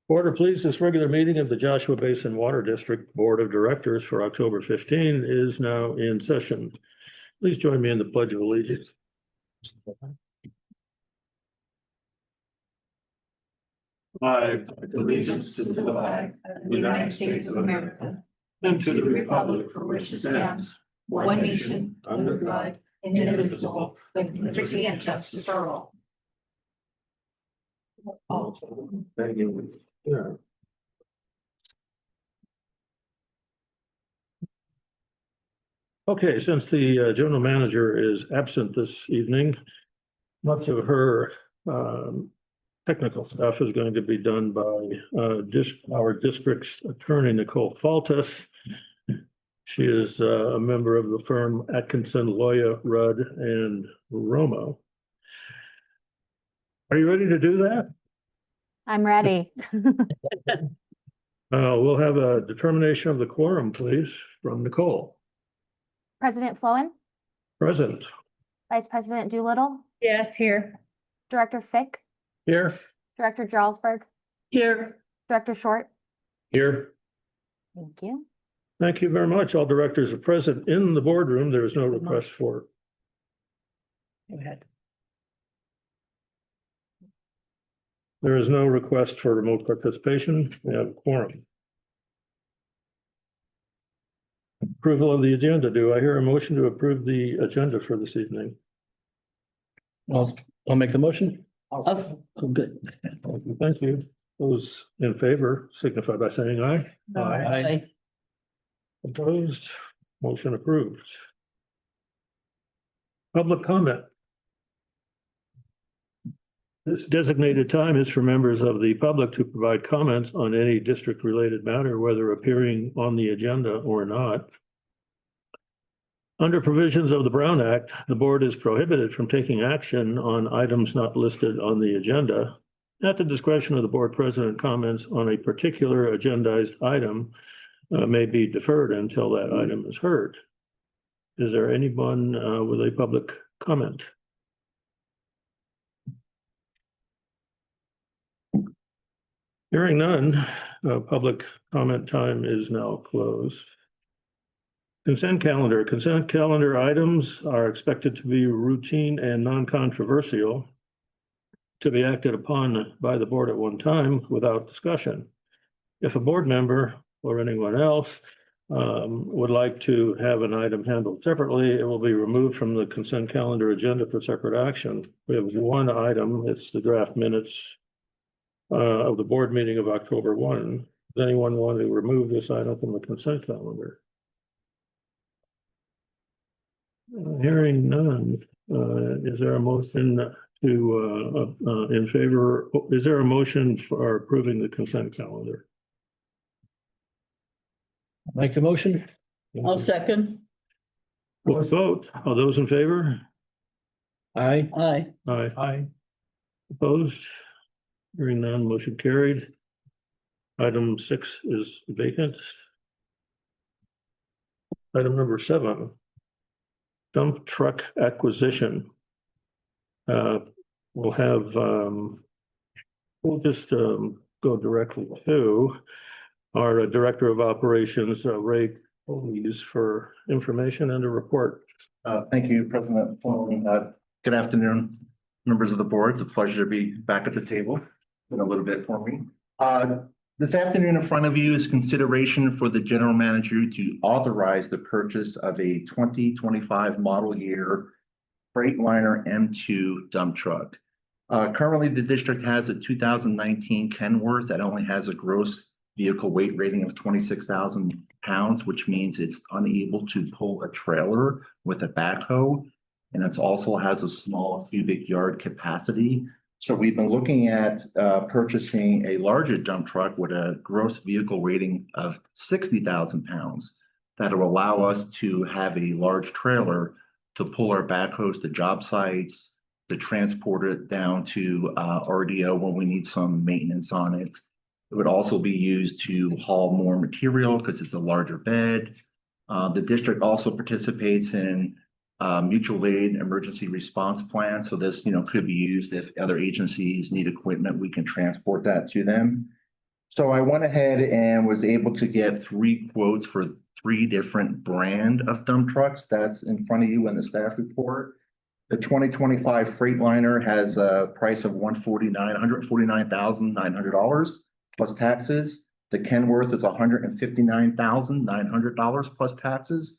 Order, please. This regular meeting of the Joshua Basin Water District Board of Directors for October 15 is now in session. Please join me in the Pledge of Allegiance. I pledge allegiance to the flag of the United States of America and to the republic for which it stands, one nation, under God, indivisible, with liberty and justice for all. Thank you. Yeah. Okay, since the general manager is absent this evening, much of her technical stuff is going to be done by our district's attorney, Nicole Faltus. She is a member of the firm Atkinson, Loya, Rudd, and Romo. Are you ready to do that? I'm ready. We'll have a determination of the quorum, please, from Nicole. President Flowen? Present. Vice President Doolittle? Yes, here. Director Fick? Here. Director Jarlsberg? Here. Director Short? Here. Thank you. Thank you very much. All directors are present in the boardroom. There is no request for. Go ahead. There is no request for remote participation. We have a quorum. Approval of the agenda. Do I hear a motion to approve the agenda for this evening? I'll make the motion. Oh, good. Thank you. Those in favor signify by saying aye. Aye. Opposed? Motion approved. Public comment. This designated time is for members of the public to provide comments on any district-related matter, whether appearing on the agenda or not. Under provisions of the Brown Act, the board is prohibited from taking action on items not listed on the agenda. At the discretion of the board president, comments on a particular agendized item may be deferred until that item is heard. Is there anyone with a public comment? Hearing none, public comment time is now closed. Consent calendar. Consent calendar items are expected to be routine and non-controversial, to be acted upon by the board at one time without discussion. If a board member or anyone else would like to have an item handled separately, it will be removed from the consent calendar agenda for separate action. We have one item. It's the draft minutes of the board meeting of October 1. Does anyone want to remove this item from the consent calendar? Hearing none, is there a motion to in favor? Is there a motion for approving the consent calendar? Make the motion. I'll second. Let's vote. All those in favor? Aye. Aye. Aye. Aye. Opposed? Hearing none, motion carried. Item 6 is vacant. Item number 7, dump truck acquisition. We'll have, we'll just go directly to our Director of Operations, Ray Coley's, for information and a report. Thank you, President Flowen. Good afternoon, members of the board. It's a pleasure to be back at the table. Been a little bit for me. This afternoon in front of you is consideration for the general manager to authorize the purchase of a 2025 model year Freightliner M2 dump truck. Currently, the district has a 2019 Kenworth that only has a gross vehicle weight rating of 26,000 pounds, which means it's unable to pull a trailer with a backhoe. And it also has a small cubic yard capacity. So we've been looking at purchasing a larger dump truck with a gross vehicle rating of 60,000 pounds that will allow us to have a large trailer to pull our backhoes to job sites, to transport it down to RDO when we need some maintenance on it. It would also be used to haul more material because it's a larger bed. The district also participates in mutual aid emergency response plan. So this, could be used if other agencies need equipment, we can transport that to them. So I went ahead and was able to get 3 quotes for 3 different brand of dump trucks. That's in front of you in the staff report. The 2025 Freightliner has a price of $149,900 plus taxes. The Kenworth is $159,900 plus taxes.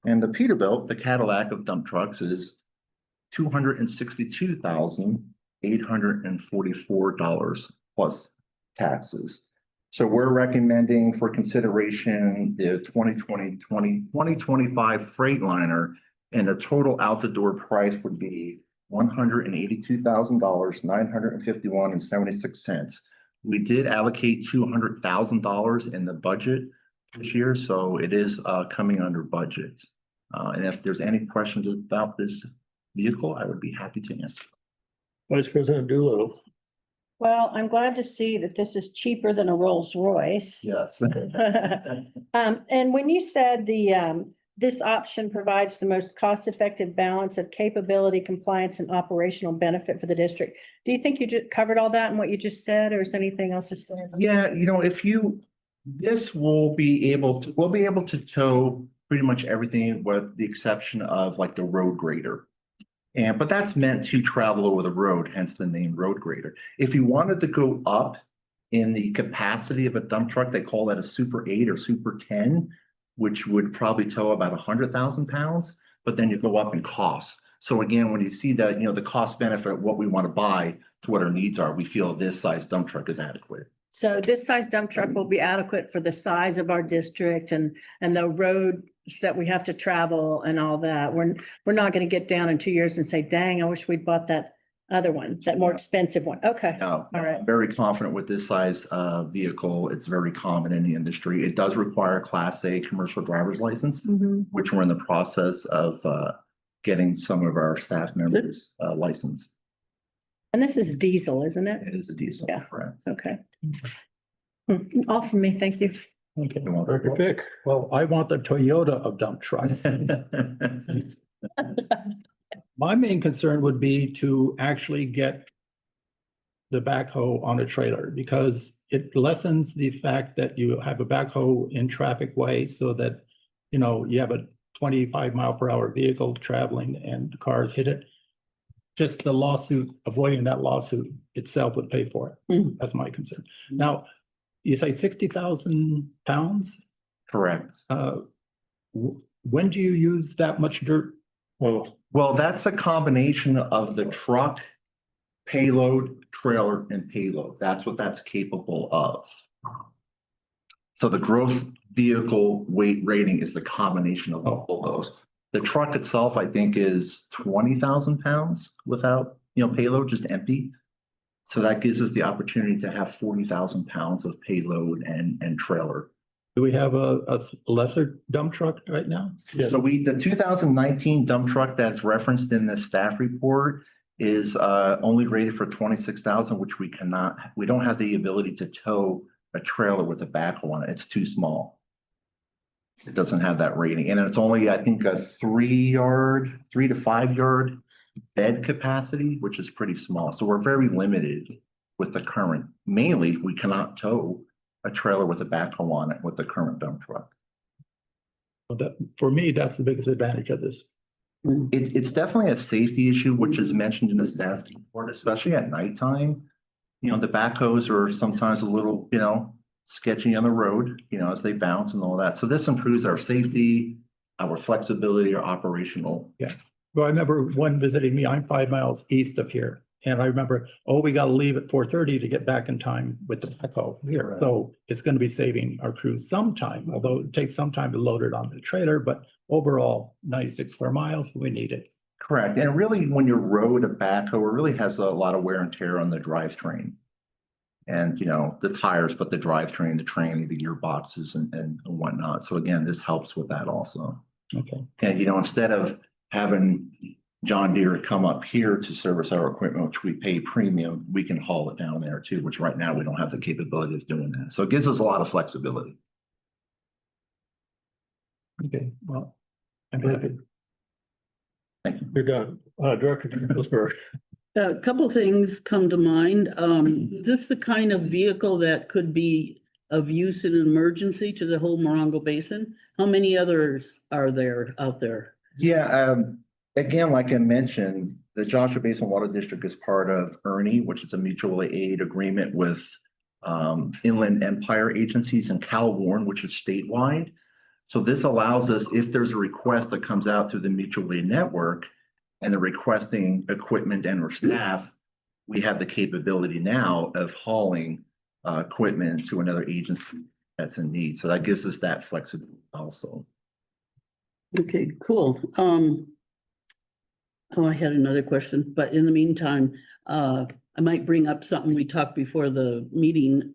And the Peterbilt, the Cadillac of dump trucks, is $262,844 plus taxes. So we're recommending for consideration the 2025 Freightliner, and the total out the door price would be $182,951.76. We did allocate $200,000 in the budget this year, so it is coming under budget. And if there's any questions about this vehicle, I would be happy to answer. Vice President Doolittle. Well, I'm glad to see that this is cheaper than a Rolls Royce. Yes. And when you said this option provides the most cost-effective balance of capability, compliance, and operational benefit for the district. Do you think you just covered all that in what you just said, or is there anything else to say? Yeah, we'll be able to tow pretty much everything with the exception of like the road grader. But that's meant to travel over the road, hence the name road grader. If you wanted to go up in the capacity of a dump truck, they call that a Super 8 or Super 10, which would probably tow about 100,000 pounds, but then you go up in cost. So again, when you see that, the cost benefit, what we want to buy to what our needs are, we feel this size dump truck is adequate. So this size dump truck will be adequate for the size of our district and the roads that we have to travel and all that. We're not going to get down in 2 years and say, dang, I wish we'd bought that other one, that more expensive one. Okay. No, All right. very confident with this size vehicle. It's very common in the industry. It does require a Class A commercial driver's license, Mhm. which we're in the process of getting some of our staff members licensed. And this is diesel, isn't it? It is a diesel, Yeah. correct? Okay. All from me. Thank you. Okay. Director Fick. Well, I want the Toyota of dump trucks. My main concern would be to actually get the backhoe on a trailer because it lessens the fact that you have a backhoe in traffic way so that, you have a 25-mile-per-hour vehicle traveling and cars hit it. Just the lawsuit, avoiding that lawsuit itself would pay for it. Mhm. That's my concern. Now, you say 60,000 pounds? Correct. When do you use that much dirt? Well, that's a combination of the truck, payload, trailer, and payload. That's what that's capable of. So the gross vehicle weight rating is the combination of all those. The truck itself, I think, is 20,000 pounds without, payload, just empty. So that gives us the opportunity to have 40,000 pounds of payload and trailer. Do we have a lesser dump truck right now? Yeah. So the 2019 dump truck that's referenced in the staff report is only rated for 26,000, which we don't have the ability to tow a trailer with a backhoe on it. It's too small. It doesn't have that rating. And it's only, I think, a 3 to 5 yard bed capacity, which is pretty small. So we're very limited with the current. Mainly, we cannot tow a trailer with a backhoe on it with the current dump truck. Well, for me, that's the biggest advantage of this. It's definitely a safety issue, which is mentioned in the staff report, especially at nighttime. The backhoes are sometimes a little, sketchy on the road, as they bounce and all that. So this improves our safety, our flexibility, our operational. Yeah. Well, I remember one visiting me, I'm 5 miles east of here. And I remember, we got to leave at 4:30 to get back in time with the backhoe here. Right. So it's going to be saving our crew some time, although it takes some time to load it on the trailer, but overall 96 square miles, we need it. Correct. And really, when you road a backhoe, it really has a lot of wear and tear on the drivetrain. And, the tires, but the drivetrain, the tranny, the gearboxes and whatnot. So again, this helps with that also. Okay. And, instead of having John Deere come up here to service our equipment, which we pay premium, we can haul it down there too, which right now we don't have the capability of doing that. So it gives us a lot of flexibility. Okay. Well, I'm happy. Thank you. You're done. Director Ellsberg. A couple things come to mind. Is this the kind of vehicle that could be of use in an emergency to the whole Morongo Basin? How many others are there out there? Yeah, again, like I mentioned, the Joshua Basin Water District is part of ERNI, which is a mutual aid agreement with Inland Empire agencies and Cal Warren, which is statewide. So this allows us, if there's a request that comes out through the mutual aid network and they're requesting equipment and or staff, we have the capability now of hauling equipment to another agency that's in need. So that gives us that flexibility also. Okay, cool. Oh, I had another question, but in the meantime, I might bring up something we talked before the meeting,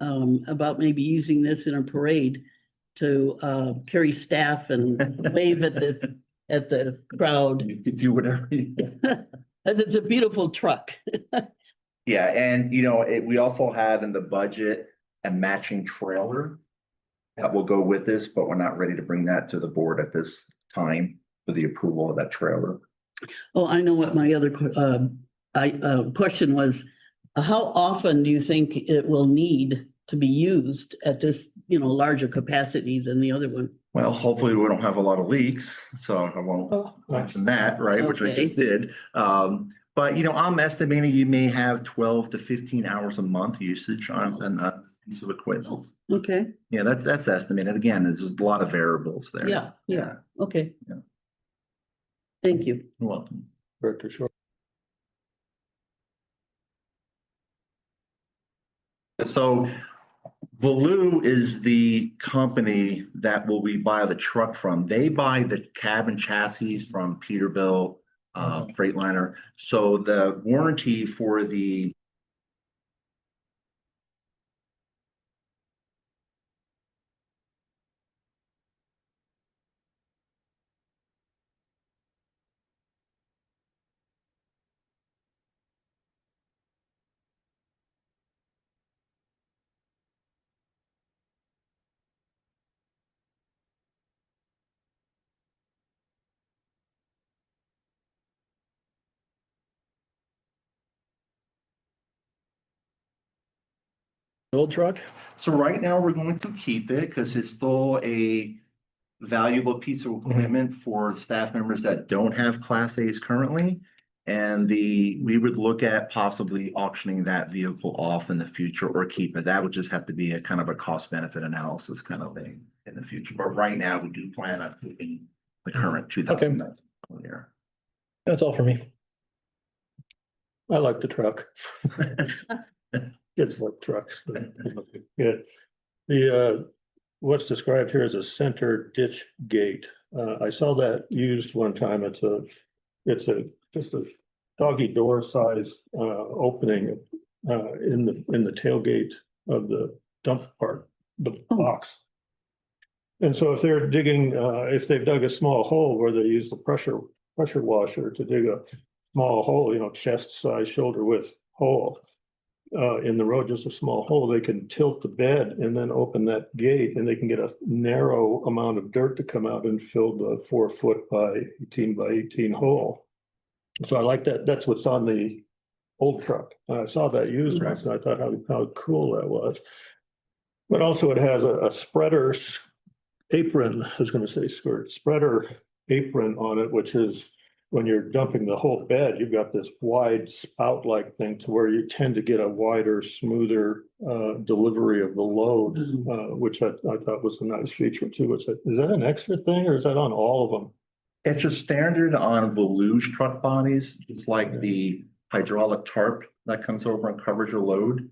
about maybe using this in a parade to, carry staff and wave at the crowd. You could do whatever. As it's a beautiful truck. Yeah, and we also have in the budget a matching trailer that will go with this, but we're not ready to bring that to the board at this time for the approval of that trailer. Oh, I know what my other question was. How often do you think it will need to be used at this, larger capacity than the other one? Well, hopefully we don't have a lot of leaks, so I won't mention that, right, which I just did. But I'm estimating you may have 12 to 15 hours a month usage on a piece of equipment. Okay, Yeah, that's estimated. Again, there's a lot of variables there. yeah, okay. Yeah. Thank you. You're welcome. Director Short. So Valoo is the company that we buy the truck from. They buy the cab and chassis from Peterbilt, Freightliner. So the warranty for the Old truck? So right now we're going to keep it because it's still a valuable piece of equipment for staff members that don't have Class A's currently. And we would look at possibly auctioning that vehicle off in the future or keep it. That would just have to be a kind of a cost benefit analysis kind of thing in the future. But right now we do plan on keeping the current 2019 year. That's all for me. I like the truck. Kids like trucks. Good. The, what's described here as a center ditch gate. I saw that used one time. It's just a doggy door size opening in the tailgate of the dump part, the box. And so if they're digging, if they've dug a small hole where they use the pressure washer to dig a small hole, chest size, shoulder width hole in the road, just a small hole, they can tilt the bed and then open that gate and they can get a narrow amount of dirt to come out and fill the 4 foot by 18 by 18 hole. So I like that. That's what's on the old truck. I saw that used once and I thought how cool that was. But also it has a spreader apron, I was going to say spreader apron on it, which is when you're dumping the whole bed, you've got this wide spout-like thing to where you tend to get a wider, smoother delivery of the load, which I thought was a nice feature too. Is that an extra thing or is that on all of them? It's a standard on Valoo's truck bodies. It's like the hydraulic tarp that comes over and covers your load.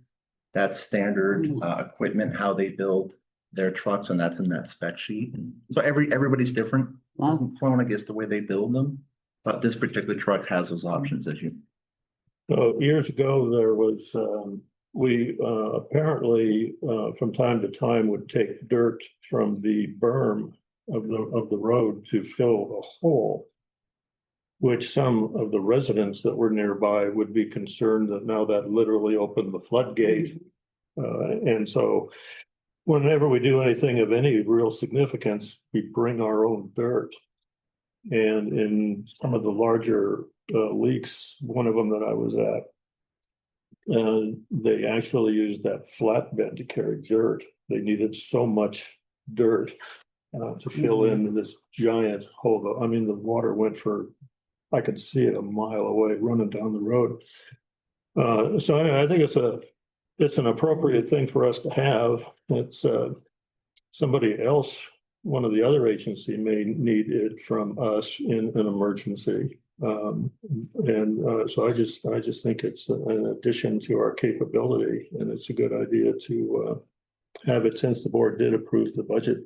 That's standard equipment, how they build their trucks, and that's in that spec sheet. So everybody's different. Doesn't flown, I guess, the way they build them. But this particular truck has those options as you. So years ago, there was, we apparently from time to time would take dirt from the berm of the road to fill a hole, which some of the residents that were nearby would be concerned that now that literally opened the floodgate. And so whenever we do anything of any real significance, we bring our own dirt. And in some of the larger leaks, one of them that I was at, they actually used that flatbed to carry dirt. They needed so much dirt to fill in this giant hole. I mean, the water went for, I could see it a mile away running down the road. So I think it's an appropriate thing for us to have. It's somebody else, one of the other agency may need it from us in an emergency. So I just think it's an addition to our capability, and it's a good idea to have it, since the board did approve the budget,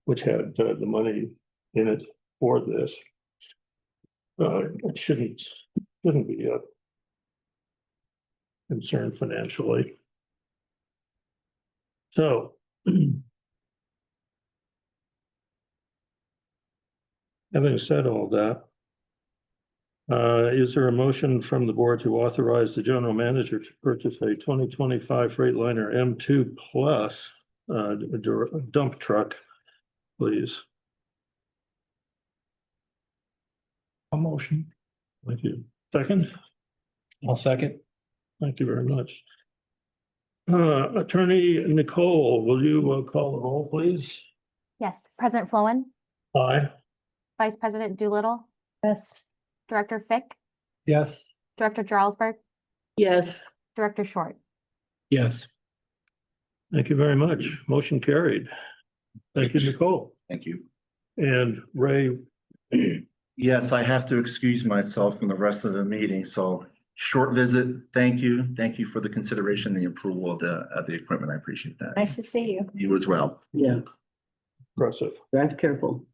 which had the money in it for this. It shouldn't be a concern financially. So having said all that, is there a motion from the board to authorize the general manager to purchase a 2025 Freightliner M2 Plus dump truck, please? A motion. Thank you. Second? I'll second. Thank you very much. Attorney Nicole, will you call the roll, please? Yes. President Flowen, Aye. Vice President Doolittle, Yes. Director Fick, Yes. Director Jarlsberg, Yes, Director Short. Yes. Thank you very much. Motion carried. Thank you, Nicole. Thank you. And Ray, Yes, I have to excuse myself from the rest of the meeting, so short visit. Thank you. Thank you for the consideration and the approval of the equipment. I appreciate that. Nice to see you. You as well. yeah, impressive. drive careful.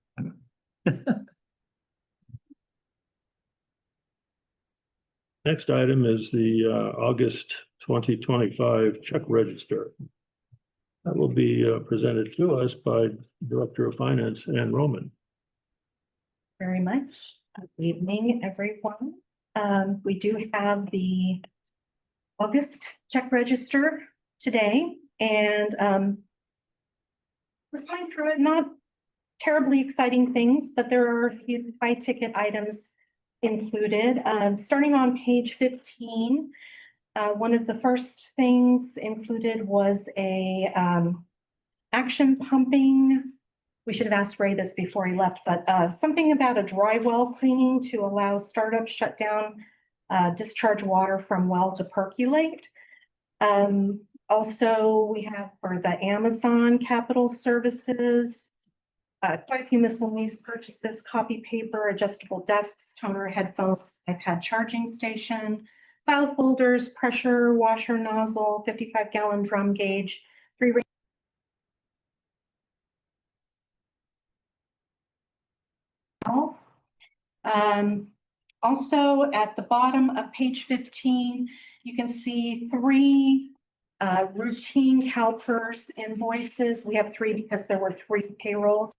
Next item is the August 2025 check register. That will be presented to us by Director of Finance Ann Roman. Very much. Good evening, everyone. We do have the August check register today, and let's going through it. Not terribly exciting things, but there are a few high ticket items included. Starting on page 15, one of the first things included was a action pumping. We should have asked Ray this before he left, but something about a dry well cleaning to allow startup shutdown, discharge water from well to percolate. Also, we have for the Amazon Capital Services, quite a few miscellaneous purchases: copy paper, adjustable desks, toner headphones, iPad charging station, file folders, pressure washer nozzle, 55-gallon drum gauge, 3 also, at the bottom of page 15, you can see 3 routine CalPERS invoices. We have 3 because there were 3 payrolls.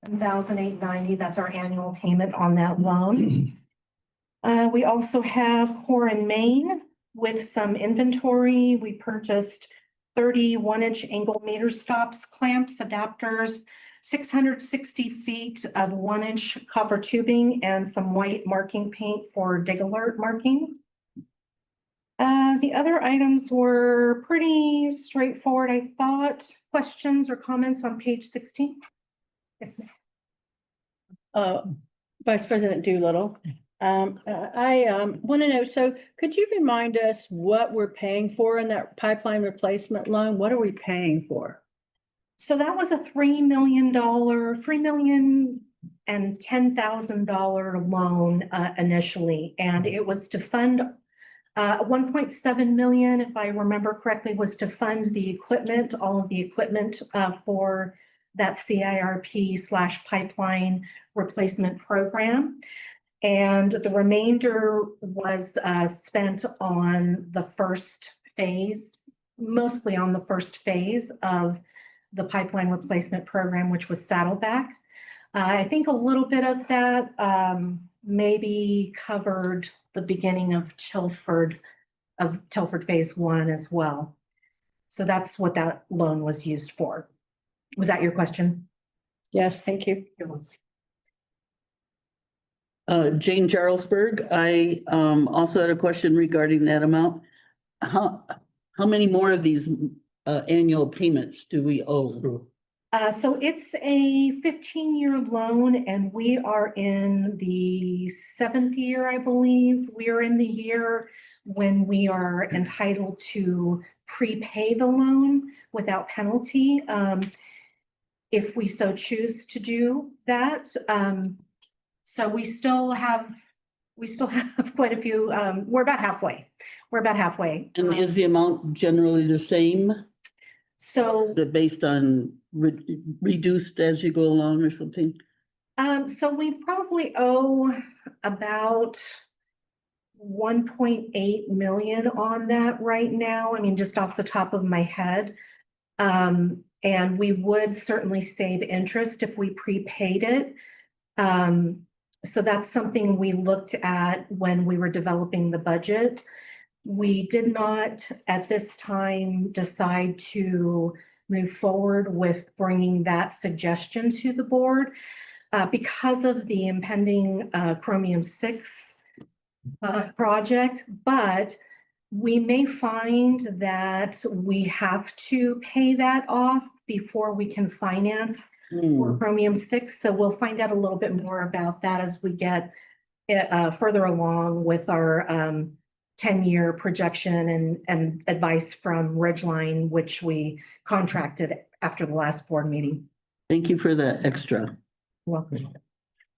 $1,890, that's our annual payment on that loan. We also have Core and Main with some inventory. We purchased 30 1-inch angle meter stops, clamps, adapters, 660 feet of 1-inch copper tubing, and some white marking paint for dig alert marking. The other items were pretty straightforward, I thought. Questions or comments on page 16? Yes, ma'am. Vice President Doolittle, I want to know, so could you remind us what we're paying for in that pipeline replacement loan? What are we paying for? So that was a $3,010,000 loan initially, and it was to fund 1.7 million, if I remember correctly, was to fund the equipment, all of the equipment for that CIRP/pipeline replacement program. And the remainder was spent on the first phase, mostly on the first phase of the pipeline replacement program, which was Saddleback. I think a little bit of that maybe covered the beginning of Tilford Phase 1 as well. So that's what that loan was used for. Was that your question? Yes, thank you. Jane Jarlsberg, I also had a question regarding that amount. How many more of these annual payments do we owe? So it's a 15-year loan and we are in the 7th year, I believe. We are in the year when we are entitled to prepay the loan without penalty, if we so choose to do that. So we still have quite a few, we're about halfway. And is the amount generally the same? So, Is it based on reduced as you go along or something? so we probably owe about 1.8 million on that right now. I mean, just off the top of my head. And we would certainly save interest if we prepaid it. So that's something we looked at when we were developing the budget. We did not at this time decide to move forward with bringing that suggestion to the board because of the impending Chromium 6 project, but we may find that we have to pay that off before we can finance for Chromium 6. So we'll find out a little bit more about that as we get further along with our 10-year projection and advice from Ridgeline, which we contracted after the last board meeting. Thank you for the extra. Welcome.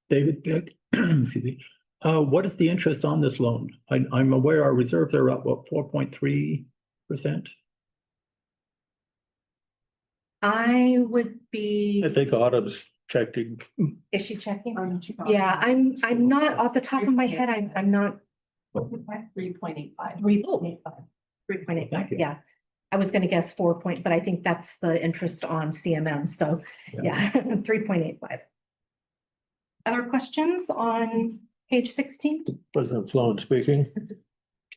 David, excuse me. What is the interest on this loan? I'm aware our reserves are up, what, 4.3%? I would be. I think Autumn's checking. Is she checking? Yeah, I'm not off the top of my head. I'm not. 3.85. 3.85. Thank you. Yeah. I was going to guess 4 point, but I think that's the interest on CMM. So yeah, 3.85. Other questions on page 16? President Sloan speaking.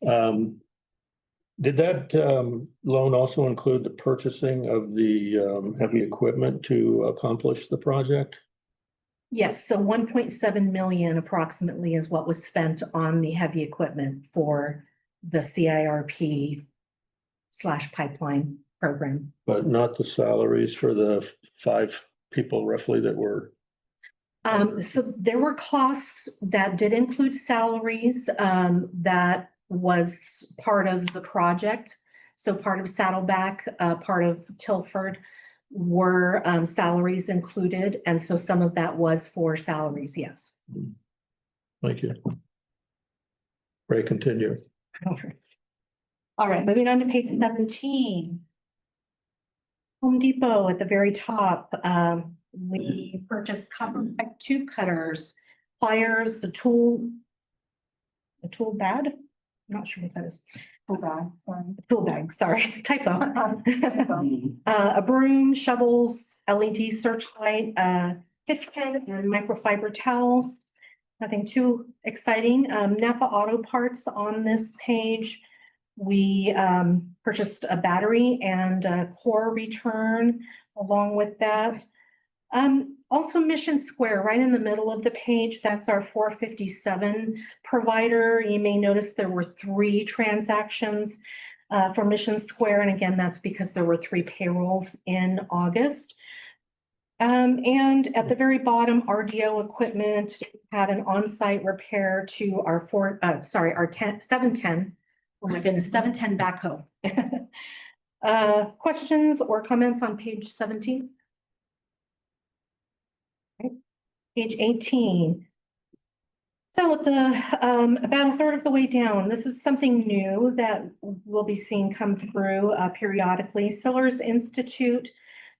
Did that loan also include the purchasing of the heavy equipment to accomplish the project? Yes, so 1.7 million approximately is what was spent on the heavy equipment for the CIRP / pipeline program. But not the salaries for the 5 people roughly that were. So there were costs that did include salaries, that was part of the project. So part of Saddleback, part of Tilford were salaries included. And so some of that was for salaries, yes. Thank you. Ray, continue. All right, moving on to page 17. Home Depot at the very top. We purchased copper pipe tube cutters, pliers, a tool bag. I'm not sure what that is. Tool bag, sorry, typo. A broom, shovels, LED searchlight, pitch pen, and microfiber towels. Nothing too exciting. Napa Auto Parts on this page. We purchased a battery and a core return along with that. Also Mission Square, right in the middle of the page, that's our 457 provider. You may notice there were 3 transactions for Mission Square. And again, that's because there were 3 payrolls in August. And at the very bottom, RDO equipment had an on-site repair to our 710. Oh my goodness, 710 backhoe. Questions or comments on page 17? Page 18. So at the about a third of the way down, this is something new that we'll be seeing come through periodically. Sillars Institute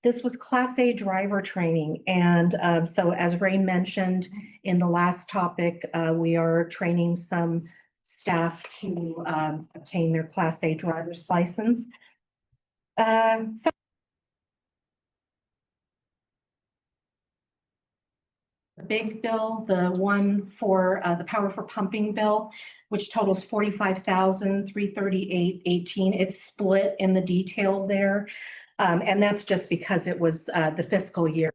This was Class A driver training. And so as Ray mentioned in the last topic, we are training some staff to obtain their Class A driver's license. So the big bill, the one for the power for pumping bill, which totals 45,338.18. It's split in the detail there. And that's just because it was the fiscal year.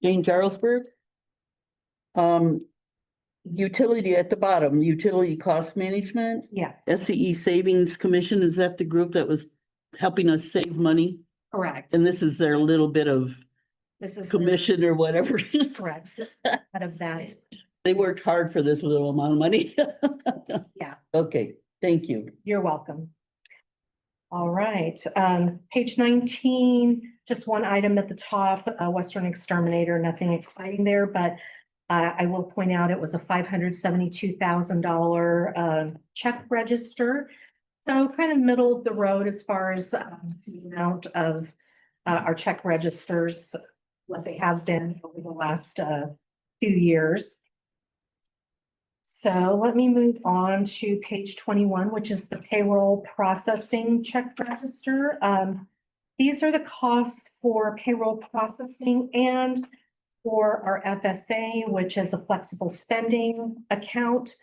Jane Jarlsberg. Utility at the bottom, utility cost management, Yeah, SCE Savings Commission, is that the group that was helping us save money? correct. And this is their little bit of This is commission or whatever. correct. This is out of that. They worked hard for this little amount of money. Yeah, Okay, thank you. you're welcome. All right, page 19, just one item at the top, Western Exterminator, nothing exciting there, but I will point out it was a $572,000 check register. So kind of middle of the road as far as the amount of our check registers, what they have been over the last few years. So let me move on to page 21, which is the payroll processing check register. These are the costs for payroll processing and for our FSA, which is a flexible spending account.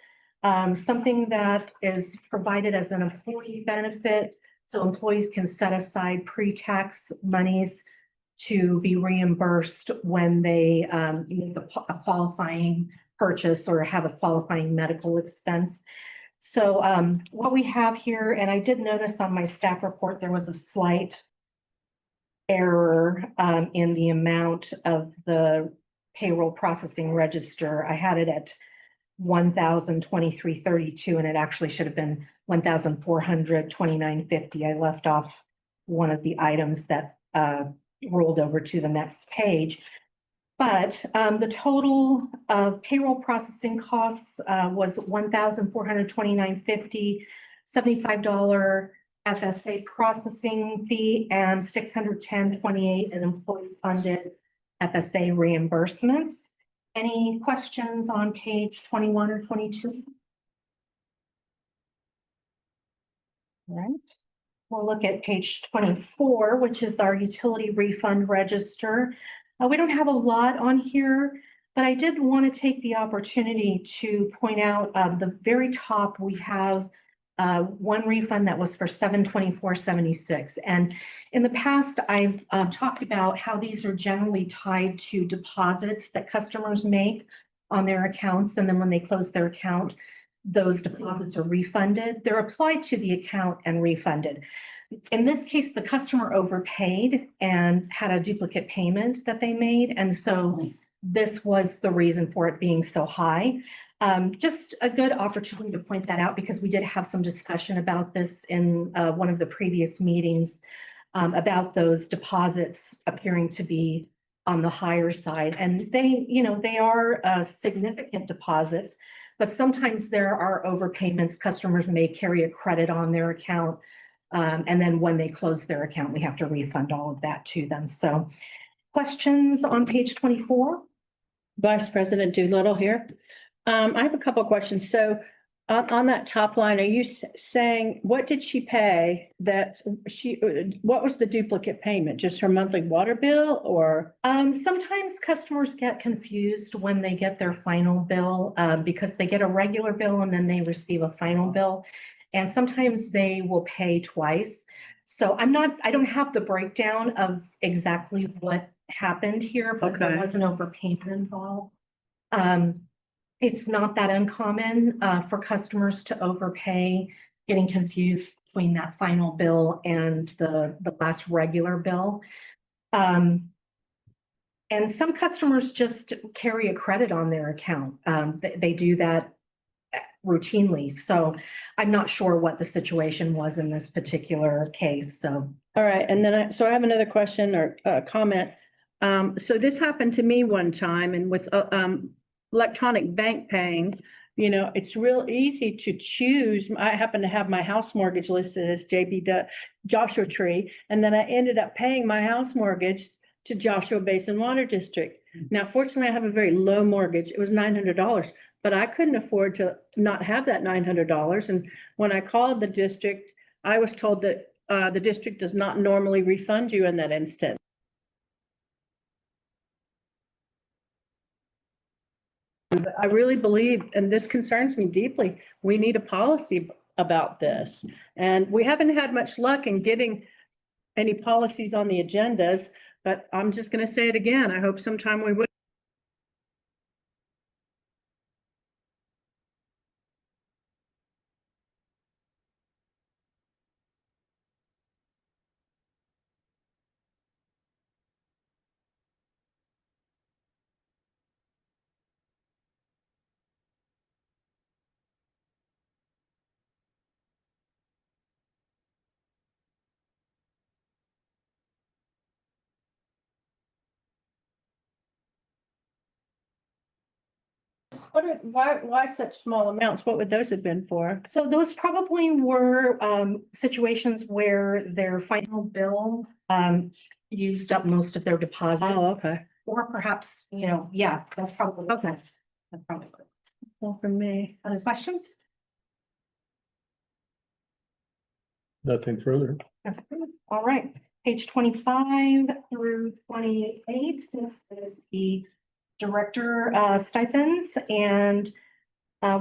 Something that is provided as an employee benefit, so employees can set aside pre-tax monies to be reimbursed when they make a qualifying purchase or have a qualifying medical expense. So what we have here, and I did notice on my staff report, there was a slight error in the amount of the payroll processing register. I had it at 1,023.32, and it actually should have been 1,429.50. I left off one of the items that rolled over to the next page. But the total of payroll processing costs was $1,429.50, $75 FSA processing fee, and $610.28 in employee funded FSA reimbursements. Any questions on page 21 or 22? All right. We'll look at page 24, which is our utility refund register. We don't have a lot on here, but I did want to take the opportunity to point out the very top we have one refund that was for $724.76. And in the past, I've talked about how these are generally tied to deposits that customers make on their accounts. And then when they close their account, those deposits are refunded. They're applied to the account and refunded. In this case, the customer overpaid and had a duplicate payment that they made. And so this was the reason for it being so high. Just a good opportunity to point that out because we did have some discussion about this in one of the previous meetings about those deposits appearing to be on the higher side. And they are significant deposits, but sometimes there are overpayments. Customers may carry a credit on their account. And then when they close their account, we have to refund all of that to them. So questions on page 24? Vice President Doolittle here. I have a couple of questions. So on that top line, are you saying, what did she pay what was the duplicate payment? Just her monthly water bill or? Sometimes customers get confused when they get their final bill because they get a regular bill and then they receive a final bill. And sometimes they will pay twice. So I don't have the breakdown of exactly what happened here, but there was an overpayment involved. It's not that uncommon for customers to overpay getting confused between that final bill and the last regular bill. And some customers just carry a credit on their account. They do that routinely. So I'm not sure what the situation was in this particular case. So, All right, and then I have another question or comment. So this happened to me one time, and with electronic bank paying, you know, it's real easy to choose. I happen to have my house mortgage listed as JBWD Joshua Tree, and then I ended up paying my house mortgage to Joshua Basin Water District. Now, fortunately, I have a very low mortgage. It was $900, but I couldn't afford to not have that $900. And when I called the district, I was told that the district does not normally refund you in that instant. I really believe, and this concerns me deeply, we need a policy about this. And we haven't had much luck in getting any policies on the agendas, but I'm just going to say it again. I hope sometime we will. Why such small amounts? What would those have been for? so those probably were situations where their final bill used up most of their deposit. Oh, okay. Or perhaps, you know, yeah, that's probably. Okay. That's probably. Well, for me. Other questions? Nothing further. Okay. All right, page 25 through 28, this is the director stipends, and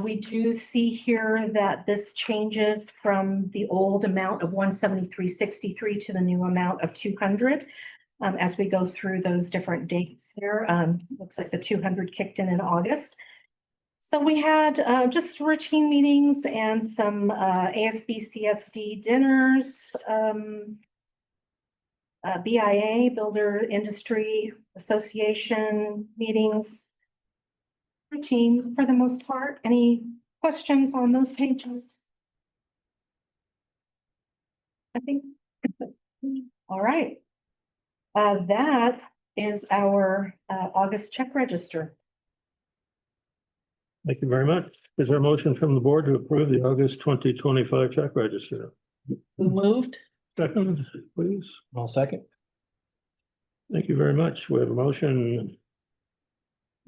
we do see here that this changes from the old amount of 173.63 to the new amount of 200. As we go through those different dates there, looks like the 200 kicked in August. So we had just routine meetings and some ASB CSD dinners, BIA, Builder Industry Association meetings. Routine for the most part. Any questions on those pages? I think. All right. That is our August check register. Thank you very much. Is there a motion from the board to approve the August 2025 check register? Moved. Second, please. I'll second. Thank you very much. We have a motion.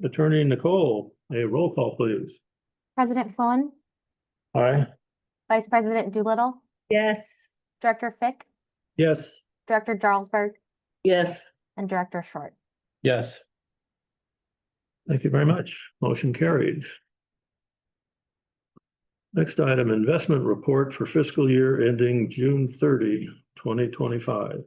Attorney Nicole, a roll call, please. President Flowen, Aye. Vice President Doolittle, Yes. Director Fick, Yes. Director Jarlsberg, Yes. and Director Short. Yes. Thank you very much. Motion carried. Next item, investment report for fiscal year ending June 30, 2025.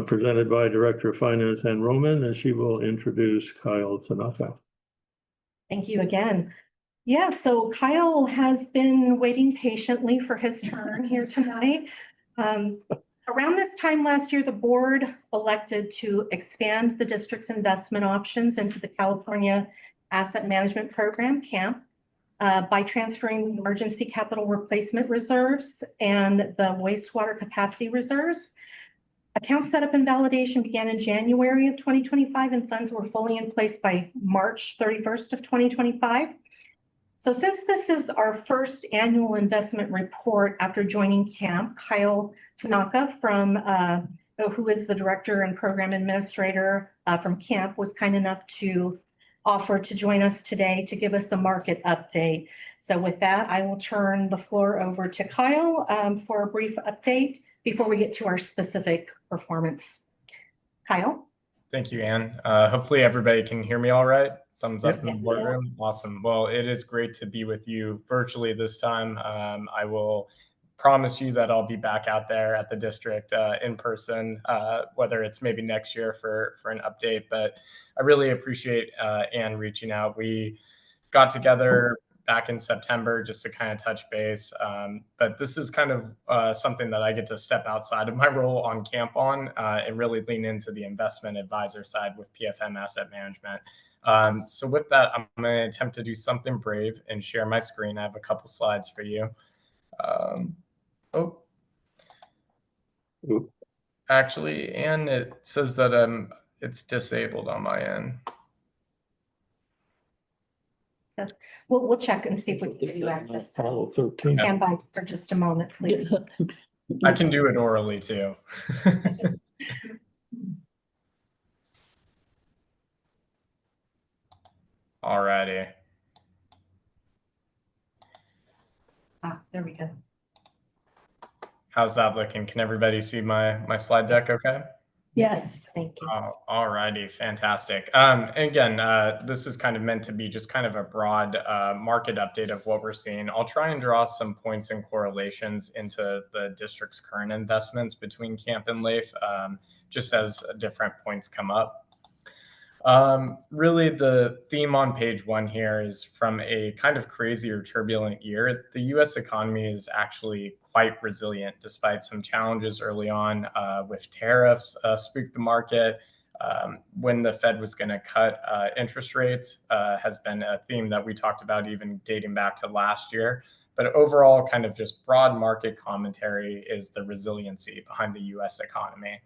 Presented by Director of Finance Ann Roman, and she will introduce Kyle Tanaka. Thank you again. Yeah, so Kyle has been waiting patiently for his turn here tonight. Around this time last year, the board elected to expand the district's investment options into the California Asset Management Program, CAMP, by transferring emergency capital replacement reserves and the wastewater capacity reserves. Account setup and validation began in January of 2025, and funds were fully in place by March 31st of 2025. So since this is our first annual investment report after joining CAMP, Kyle Tanaka who is the director and program administrator from CAMP, was kind enough to offer to join us today to give us a market update. So with that, I will turn the floor over to Kyle for a brief update before we get to our specific performance. Kyle? Thank you, Ann. Hopefully everybody can hear me all right. Thumbs up in the Yep. boardroom. Awesome. Well, it is great to be with you virtually this time. I will promise you that I'll be back out there at the district in person, whether it's maybe next year for an update. But I really appreciate Ann reaching out. We got together back in September just to kind of touch base. But this is kind of something that I get to step outside of my role on camp on and really lean into the investment advisor side with PFM Asset Management. So with that, I'm going to attempt to do something brave and share my screen. I have a couple slides for you. Actually, and it says that it's disabled on my end. Yes, we'll check and see if we can give you access. Apollo 13. Stand by for just a moment, please. I can do it orally too. Alrighty. There we go. How's that looking? Can everybody see my slide deck okay? Yes, thank you. Alrighty, fantastic. Again, this is kind of meant to be just kind of a broad market update of what we're seeing. I'll try and draw some points and correlations into the district's current investments between Camp and Leif, just as different points come up. Really, the theme on page 1 here is from a kind of crazy or turbulent year. The U.S. economy is actually quite resilient despite some challenges early on with tariffs spooked the market. When the Fed was going to cut interest rates has been a theme that we talked about even dating back to last year. But overall, kind of just broad market commentary is the resiliency behind the U.S. economy.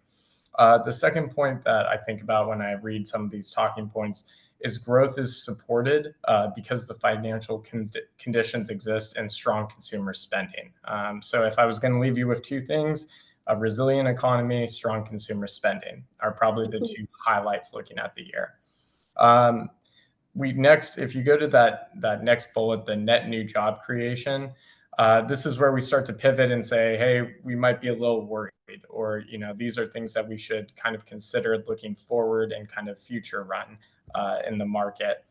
The second point that I think about when I read some of these talking points is growth is supported because the financial conditions exist and strong consumer spending. So if I was going to leave you with two things, a resilient economy, strong consumer spending are probably the two highlights looking at the year. If you go to that next bullet, the net new job creation, this is where we start to pivot and say, hey, we might be a little worried, or these are things that we should kind of consider looking forward and kind of future run in the market.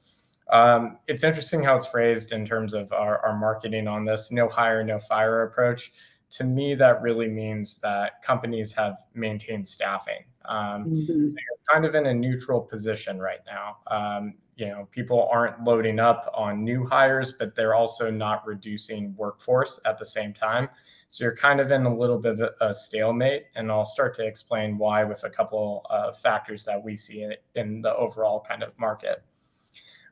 It's interesting how it's phrased in terms of our marketing on this no hire, no fire approach. To me, that really means that companies have maintained staffing. So you're kind of in a neutral position right now. People aren't loading up on new hires, but they're also not reducing workforce at the same time. So you're kind of in a little bit of a stalemate, and I'll start to explain why with a couple of factors that we see in the overall kind of market.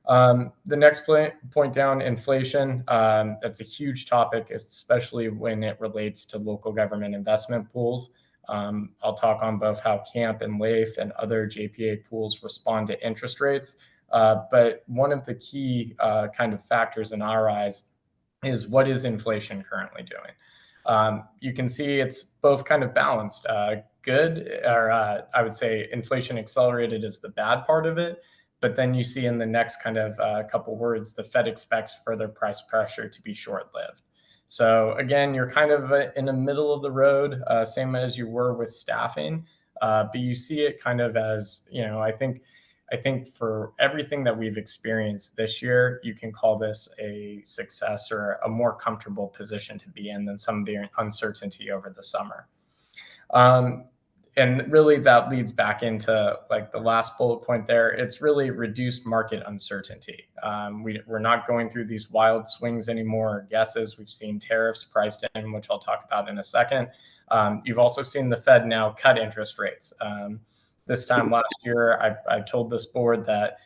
The next point down, inflation. That's a huge topic, especially when it relates to local government investment pools. I'll talk on both how Camp and Leif and other JPA pools respond to interest rates. But one of the key kind of factors in our eyes is what is inflation currently doing? You can see it's both kind of balanced. Good, or I would say inflation accelerated is the bad part of it. But then you see in the next kind of couple words, the Fed expects further price pressure to be short-lived. So again, you're kind of in the middle of the road, same as you were with staffing. But you see it kind of as, I think for everything that we've experienced this year, you can call this a success or a more comfortable position to be in than some of the uncertainty over the summer. And really that leads back into like the last bullet point there. It's really reduced market uncertainty. We're not going through these wild swings anymore or guesses. We've seen tariffs priced in, which I'll talk about in a second. You've also seen the Fed now cut interest rates. This time last year, I told this board that,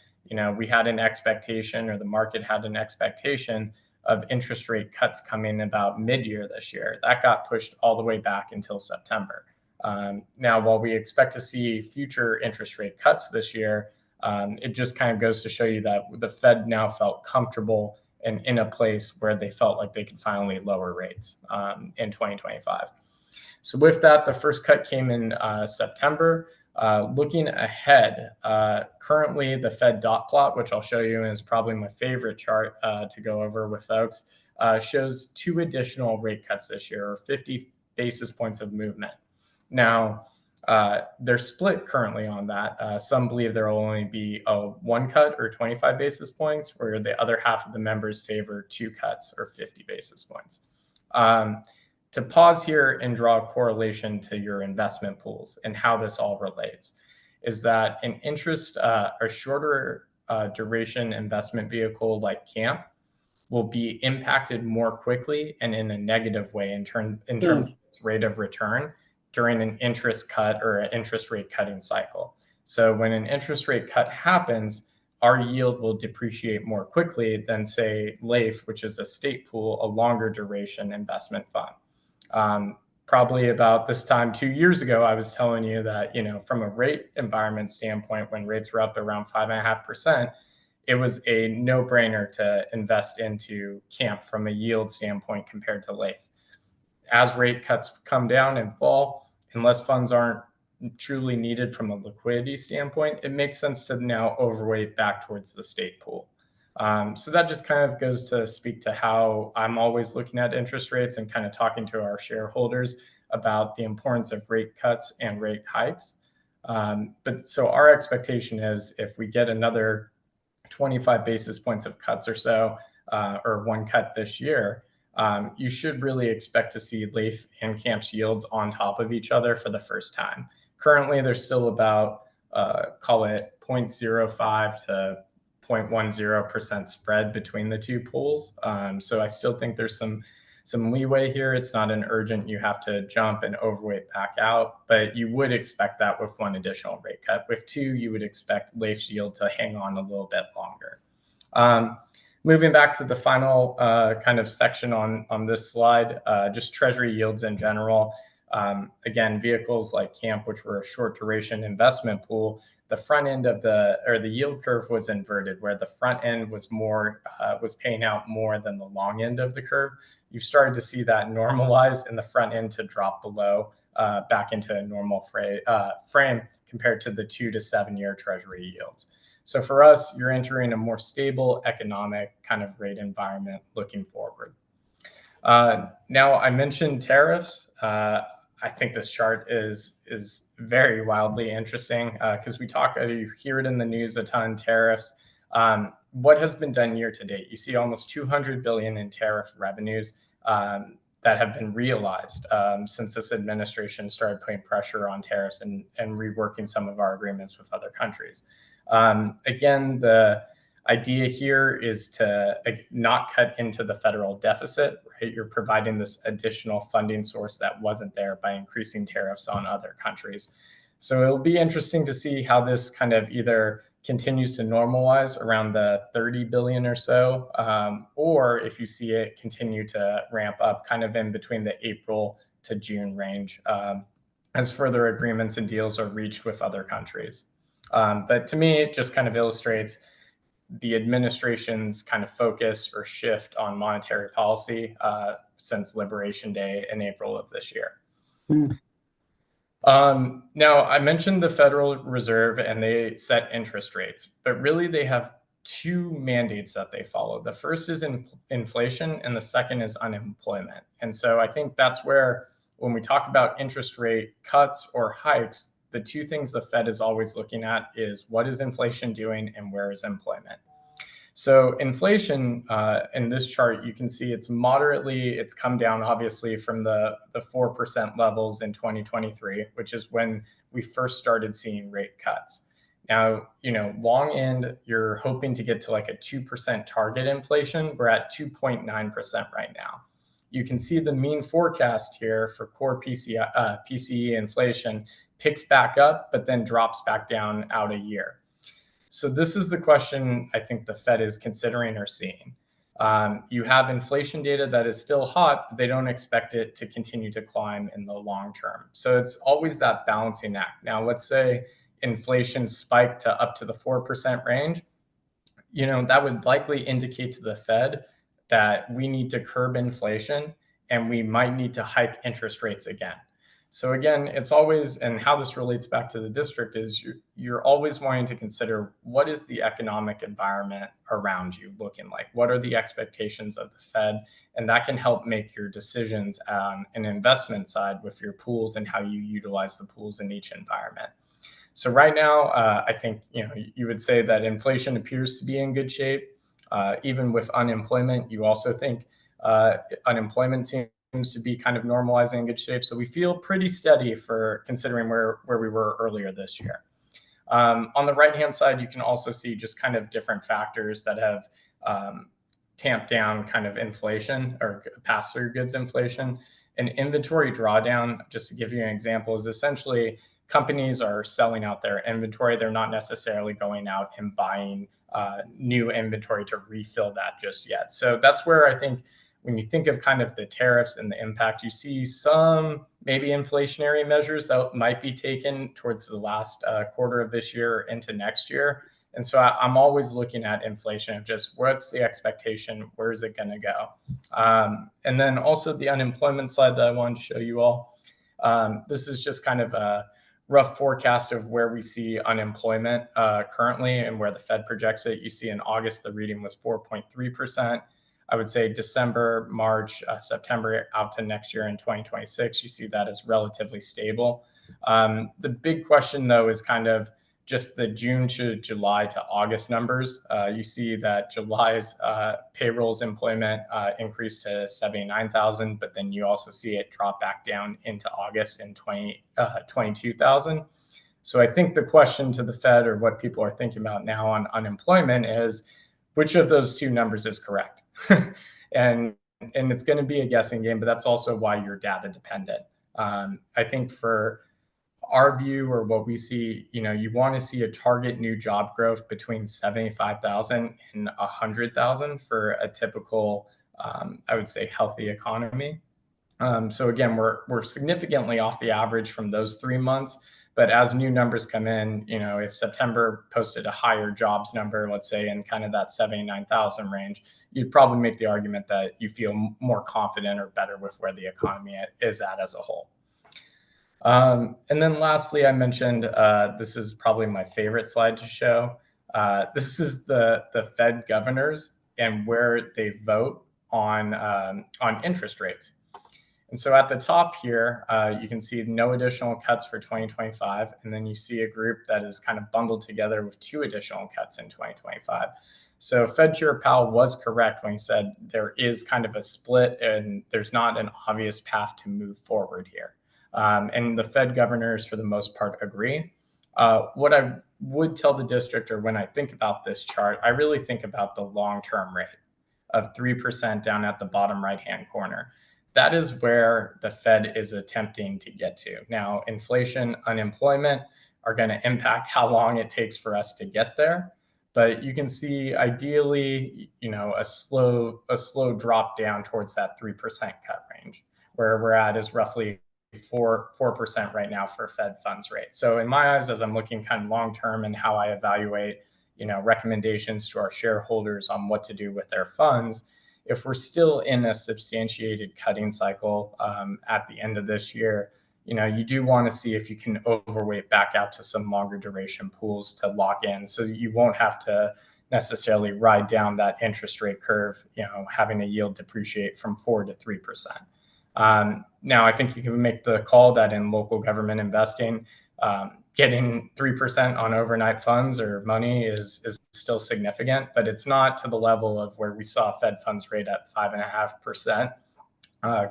we had an expectation, or the market had an expectation of interest rate cuts coming about mid-year this year. That got pushed all the way back until September. Now, while we expect to see future interest rate cuts this year, it just kind of goes to show you that the Fed now felt comfortable and in a place where they felt like they could finally lower rates in 2025. So with that, the first cut came in September. Looking ahead, currently the Fed dot plot, which I'll show you and is probably my favorite chart to go over with folks, shows 2 additional rate cuts this year, or 50 basis points of movement. Now, they're split currently on that. Some believe there will only be a 1 cut or 25 basis points, where the other half of the members favor 2 cuts or 50 basis points. To pause here and draw a correlation to your investment pools and how this all relates is that an interest or shorter duration investment vehicle like Camp will be impacted more quickly and in a negative way in terms of its rate of return during an interest cut or an interest rate cutting cycle. So when an interest rate cut happens, our yield will depreciate more quickly than, say, LAIF, which is a state pool, a longer duration investment fund. Probably about this time 2 years ago, I was telling you that, from a rate environment standpoint, when rates were up around 5.5%, it was a no-brainer to invest into CAMP from a yield standpoint compared to LAIF. As rate cuts come down and fall, unless funds aren't truly needed from a liquidity standpoint, it makes sense to now overweight back towards the state pool. So that just kind of goes to speak to how I'm always looking at interest rates and kind of talking to our shareholders about the importance of rate cuts and rate hikes. But so our expectation is if we get another 25 basis points of cuts or so, or one cut this year, you should really expect to see LAIF and CAMP's yields on top of each other for the first time. Currently, there's still about, call it 0.05 to 0.10% spread between the two pools. So I still think there's some leeway here. It's not an urgent, you have to jump and overweight back out, but you would expect that with one additional rate cut. With two, you would expect LAIF's yield to hang on a little bit longer. Moving back to the final kind of section on this slide, just treasury yields in general. Again, vehicles like CAMP, which were a short duration investment pool, the front end of the yield curve was inverted, where the front end was paying out more than the long end of the curve. You've started to see that normalize and the front end to drop below back into a normal frame compared to the 2 to 7 year treasury yields. So for us, you're entering a more stable economic kind of rate environment looking forward. Now, I mentioned tariffs. I think this chart is very wildly interesting because you hear it in the news a ton, tariffs. What has been done year to date? You see almost $200 billion in tariff revenues that have been realized since this administration started putting pressure on tariffs and reworking some of our agreements with other countries. Again, the idea here is to not cut into the federal deficit, right? You're providing this additional funding source that wasn't there by increasing tariffs on other countries. So it'll be interesting to see how this kind of either continues to normalize around the 30 billion or so, or if you see it continue to ramp up kind of in between the April to June range as further agreements and deals are reached with other countries. But to me, it just kind of illustrates the administration's kind of focus or shift on monetary policy since Liberation Day in April of this year. Now, I mentioned the Federal Reserve and they set interest rates, but really they have two mandates that they follow. The first is inflation and the second is unemployment. And so I think that's where when we talk about interest rate cuts or hikes, the two things the Fed is always looking at is what is inflation doing and where is employment. So inflation in this chart, you can see it's come down obviously from the 4% levels in 2023, which is when we first started seeing rate cuts. Now, long end, you're hoping to get to like a 2% target inflation. We're at 2.9% right now. You can see the mean forecast here for core PCE inflation picks back up, but then drops back down out a year. So this is the question I think the Fed is considering or seeing. You have inflation data that is still hot, but they don't expect it to continue to climb in the long term. So it's always that balancing act. Now, let's say inflation spiked to up to the 4% range. That would likely indicate to the Fed that we need to curb inflation and we might need to hike interest rates again. So again, it's always, and how this relates back to the district is you're always wanting to consider what is the economic environment around you looking like? What are the expectations of the Fed? And that can help make your decisions on an investment side with your pools and how you utilize the pools in each environment. So right now, I think you would say that inflation appears to be in good shape. Even with unemployment, you also think unemployment seems to be kind of normalizing in good shape. So we feel pretty steady for considering where we were earlier this year. On the right-hand side, you can also see just kind of different factors that have tamp down kind of inflation or pass through goods inflation. An inventory drawdown, just to give you an example, is essentially companies are selling out their inventory. They're not necessarily going out and buying new inventory to refill that just yet. So that's where I think when you think of kind of the tariffs and the impact, you see some maybe inflationary measures that might be taken towards the last quarter of this year or into next year. And so I'm always looking at inflation of just what's the expectation, where is it going to go? And then also the unemployment slide that I wanted to show you all. This is just kind of a rough forecast of where we see unemployment currently and where the Fed projects it. You see in August, the reading was 4.3%. I would say December, March, September out to next year in 2026, you see that as relatively stable. The big question, though, is kind of just the June to July to August numbers. You see that July's payrolls employment increased to 79,000, but then you also see it drop back down into August in 22,000. So I think the question to the Fed, or what people are thinking about now on unemployment, is which of those two numbers is correct? and it's going to be a guessing game, but that's also why you're data dependent. I think for our view, or what we see, you want to see a target new job growth between 75,000 and 100,000 for a typical, I would say, healthy economy. So again, we're significantly off the average from those 3 months. But as new numbers come in, if September posted a higher jobs number, let's say in kind of that 79,000 range, you'd probably make the argument that you feel more confident or better with where the economy is at as a whole. And then lastly, I mentioned, this is probably my favorite slide to show. This is the Fed governors and where they vote on interest rates. And so at the top here, you can see no additional cuts for 2025. And then you see a group that is kind of bundled together with 2 additional cuts in 2025. So Fed Chair Powell was correct when he said there is kind of a split and there's not an obvious path to move forward here. And the Fed governors, for the most part, agree. What I would tell the district, or when I think about this chart, I really think about the long-term rate of 3% down at the bottom right-hand corner. That is where the Fed is attempting to get to. Now, inflation, unemployment are going to impact how long it takes for us to get there. But you can see, ideally, a slow drop down towards that 3% cut range. Where we're at is roughly 4% right now for Fed funds rate. So in my eyes, as I'm looking kind of long term and how I evaluate, recommendations to our shareholders on what to do with their funds, if we're still in a substantiated cutting cycle at the end of this year, you do want to see if you can overweight back out to some longer duration pools to lock in, so that you won't have to necessarily ride down that interest rate curve, having a yield depreciate from 4 to 3%. Now, I think you can make the call that in local government investing, getting 3% on overnight funds or money is still significant, but it's not to the level of where we saw Fed funds rate at 5.5%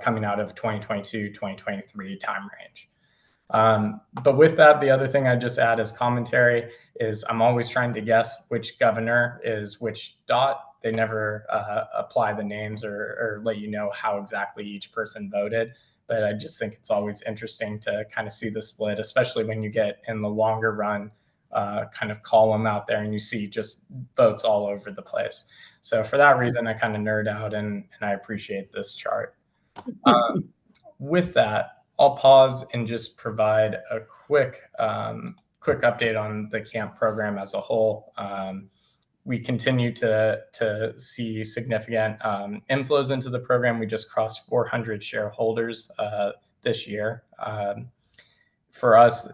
coming out of 2022, 2023 time range. But with that, the other thing I just add as commentary is I'm always trying to guess which governor is which dot. They never apply the names or let you know how exactly each person voted. But I just think it's always interesting to kind of see the split, especially when you get in the longer run kind of column out there and you see just votes all over the place. So for that reason, I kind of nerd out and I appreciate this chart. With that, I'll pause and just provide a quick update on the CAMP program as a whole. We continue to see significant inflows into the program. We just crossed 400 shareholders this year. For us,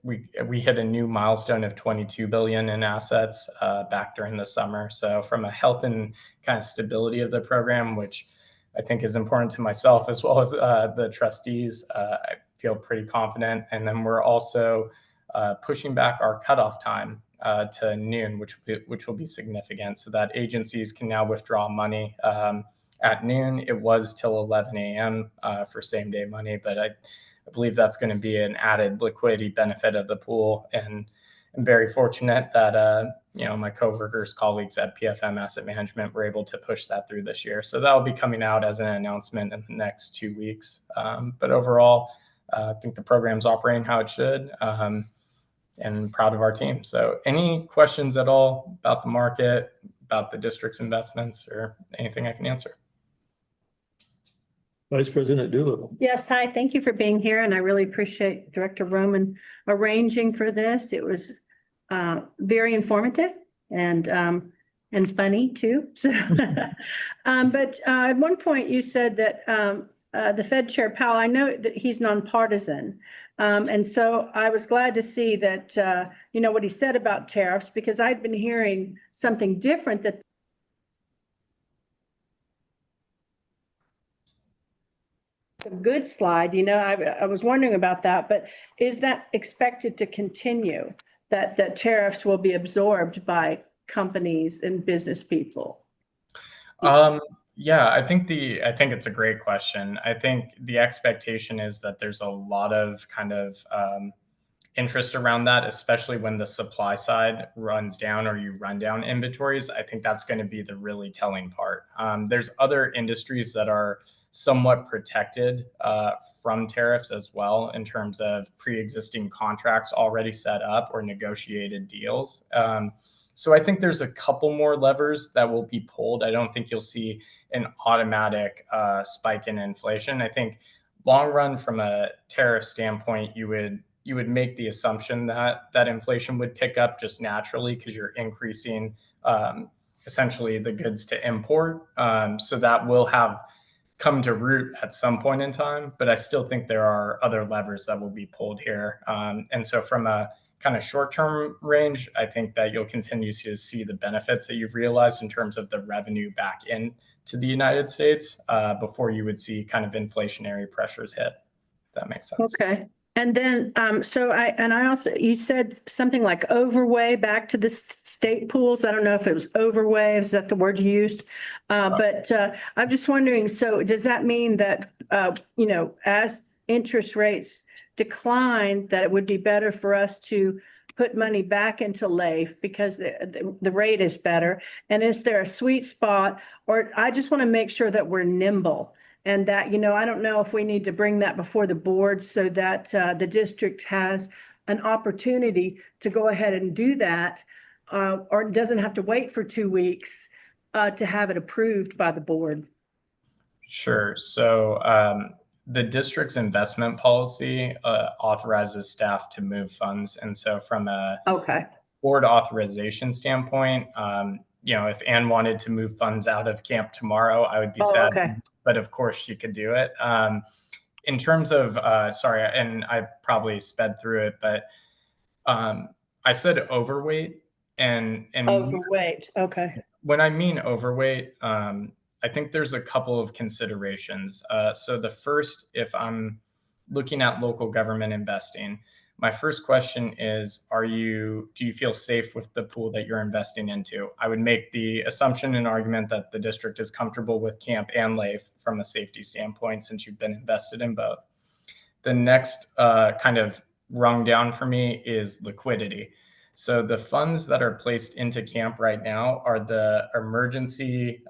we hit a new milestone of 22 billion in assets back during the summer. So from a health and kind of stability of the program, which I think is important to myself as well as the trustees, I feel pretty confident. And then we're also pushing back our cutoff time to noon, which will be significant, so that agencies can now withdraw money at noon. It was till 11 a.m. For same day money, but I believe that's going to be an added liquidity benefit of the pool. And I'm very fortunate that my coworkers, colleagues at PFM Asset Management were able to push that through this year. So that will be coming out as an announcement in the next 2 weeks. But overall, I think the program's operating how it should, and proud of our team. So any questions at all about the market, about the district's investments, or anything I can answer? Vice President Doolittle. Yes, hi, thank you for being here, and I really appreciate Director Roman arranging for this. It was very informative and funny too. So, but at one point you said that the Fed Chair Powell, I know that he's nonpartisan, and so I was glad to see that what he said about tariffs, because I'd been hearing something different, that a good slide, I was wondering about that, but is that expected to continue, that tariffs will be absorbed by companies and business people? Yeah, I think it's a great question. I think the expectation is that there's a lot of kind of interest around that, especially when the supply side runs down or you run down inventories. I think that's going to be the really telling part. There's other industries that are somewhat protected from tariffs as well, in terms of pre-existing contracts already set up or negotiated deals. So I think there's a couple more levers that will be pulled. I don't think you'll see an automatic spike in inflation. I think long run, from a tariff standpoint, you would make the assumption that inflation would pick up just naturally, because you're increasing essentially the goods to import. So that will have come to root at some point in time, but I still think there are other levers that will be pulled here. And so from a kind of short-term range, I think that you'll continue to see the benefits that you've realized in terms of the revenue back in to the United States before you would see kind of inflationary pressures hit. If that makes sense. Okay. And then, you said something like overweigh back to the state pools. I don't know if it was overweigh, is that the word you used? But I'm just wondering, so does that mean that, as interest rates decline, that it would be better for us to put money back into LAIF because the rate is better? And is there a sweet spot? Or I just want to make sure that we're nimble. And that, I don't know if we need to bring that before the board so that the district has an opportunity to go ahead and do that, or doesn't have to wait for 2 weeks to have it approved by the board. Sure. So the district's investment policy authorizes staff to move funds. And so from a board authorization standpoint, if Ann wanted to move funds out of camp tomorrow, I would be sad. Okay. But of course she could do it. In terms of, sorry, and I probably sped through it, but I said overweight and Overweight. Okay. when I mean overweight, I think there's a couple of considerations. So the first, if I'm looking at local government investing, my first question is, do you feel safe with the pool that you're investing into? I would make the assumption and argument that the district is comfortable with camp and LAIF from a safety standpoint, since you've been invested in both. The next kind of rung down for me is liquidity. So the funds that are placed into camp right now are the emergency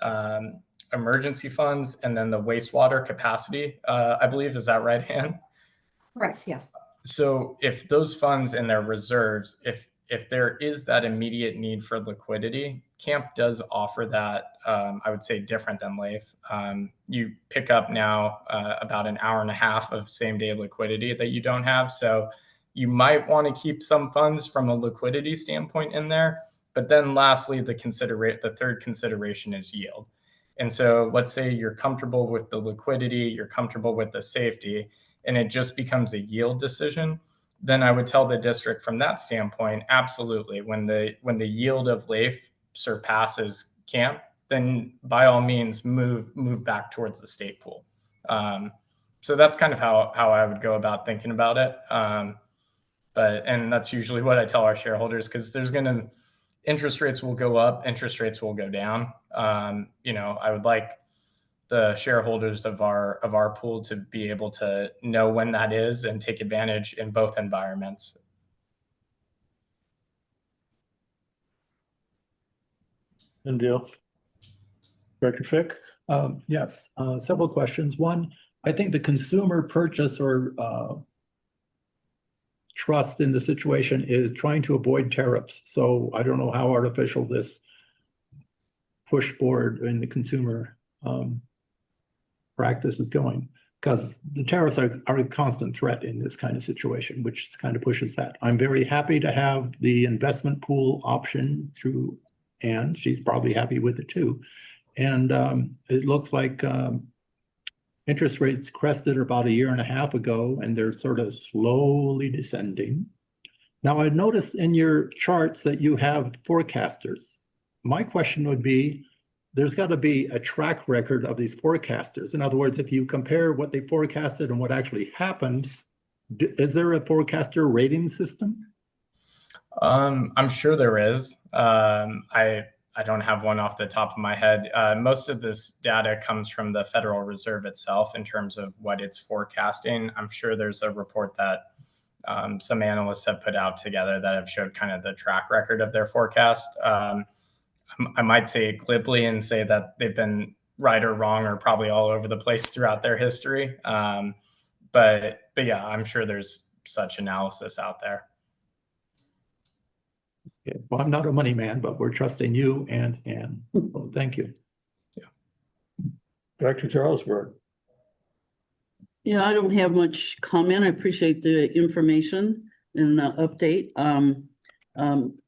funds, and then the wastewater capacity, I believe. Is that right, Ann? Correct, yes. So if those funds and their reserves, if there is that immediate need for liquidity, camp does offer that, I would say different than LAIF. You pick up now about an hour and a half of same day liquidity that you don't have. So you might want to keep some funds from a liquidity standpoint in there. But then lastly, the third consideration is yield. And so let's say you're comfortable with the liquidity, you're comfortable with the safety, and it just becomes a yield decision, then I would tell the district from that standpoint, absolutely. When the yield of LAIF surpasses camp, then by all means move back towards the state pool. So that's kind of how I would go about thinking about it. And that's usually what I tell our shareholders, because interest rates will go up, interest rates will go down. I would like the shareholders of our pool to be able to know when that is and take advantage in both environments. Good deal. Director Fick? Yes, several questions. One, I think the consumer purchase or trust in the situation is trying to avoid tariffs. So I don't know how artificial this push forward in the consumer practice is going, because the tariffs are a constant threat in this kind of situation, which kind of pushes that. I'm very happy to have the investment pool option through Ann. She's probably happy with it too. And it looks like interest rates crested about a year and a half ago, and they're sort of slowly descending. Now, I noticed in your charts that you have forecasters. My question would be, there's got to be a track record of these forecasters. In other words, if you compare what they forecasted and what actually happened, is there a forecaster rating system? I'm sure there is. I don't have one off the top of my head. Most of this data comes from the Federal Reserve itself in terms of what it's forecasting. I'm sure there's a report that some analysts have put out together that have showed kind of the track record of their forecast. I might say glibly and say that they've been right or wrong or probably all over the place throughout their history. But yeah, I'm sure there's such analysis out there. Okay. Well, I'm not a money man, but we're trusting you and well, thank you. Director Charlesburg? Yeah, I don't have much comment. I appreciate the information and the update.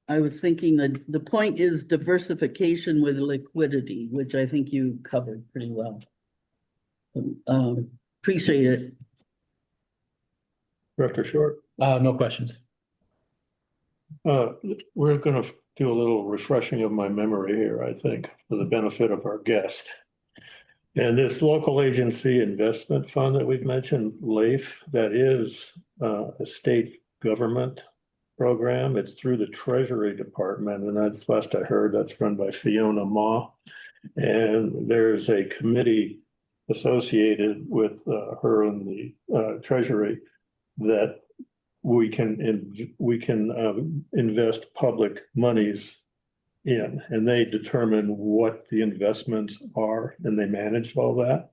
I was thinking that the point is diversification with liquidity, which I think you covered pretty well. Appreciate it. Director Short? No questions. We're going to do a little refreshing of my memory here, I think, for the benefit of our guest. And this local agency investment fund that we've mentioned, LAIF, that is a state government program. It's through the Treasury Department, and that's last I heard, that's run by Fiona Ma. And there's a committee associated with her and the Treasury that we can invest public monies in, and they determine what the investments are, and they manage all that.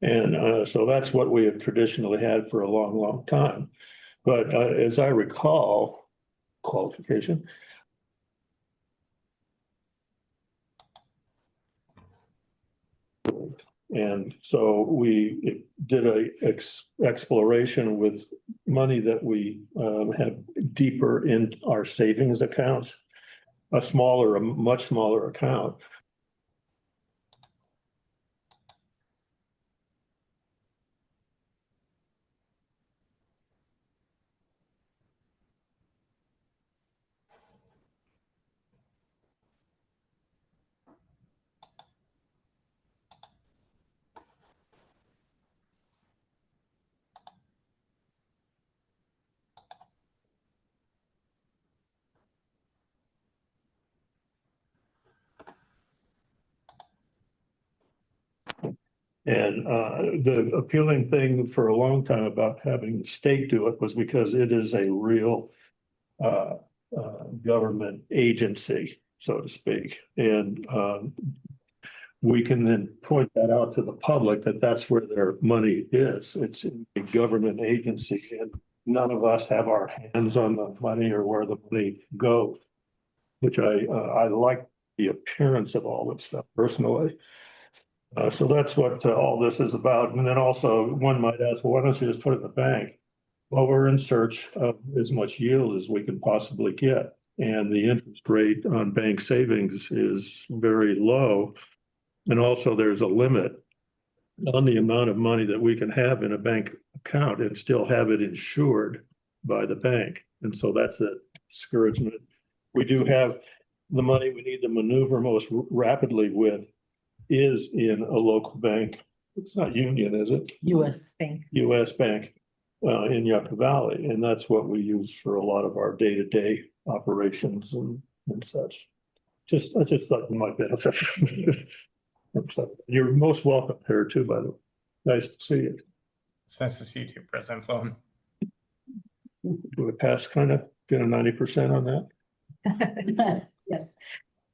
And so that's what we have traditionally had for a long, long time. But as I recall, qualification. And so we did a exploration with money that we have deeper in our savings accounts, a much smaller account. And the appealing thing for a long time about having the state do it was because it is a real government agency, so to speak. And we can then point that out to the public that that's where their money is. It's a government agency, and none of us have our hands on the money or where the money goes, which I like the appearance of all that stuff personally. So that's what all this is about. And then also one might ask, well, why don't you just put it in the bank? Well, we're in search of as much yield as we can possibly get. And the interest rate on bank savings is very low. And also there's a limit on the amount of money that we can have in a bank account and still have it insured by the bank. And so that's a discouragement. We do have the money we need to maneuver most rapidly with is in a local bank. It's not Union, is it? US Bank. US Bank in Yucca Valley. And that's what we use for a lot of our day-to-day operations and such. I just thought you might benefit. You're most welcome here too, by the way. Nice to see you. It's nice to see you too, President Flynn. Do a pass kind of get a 90% on that? Yes, yes.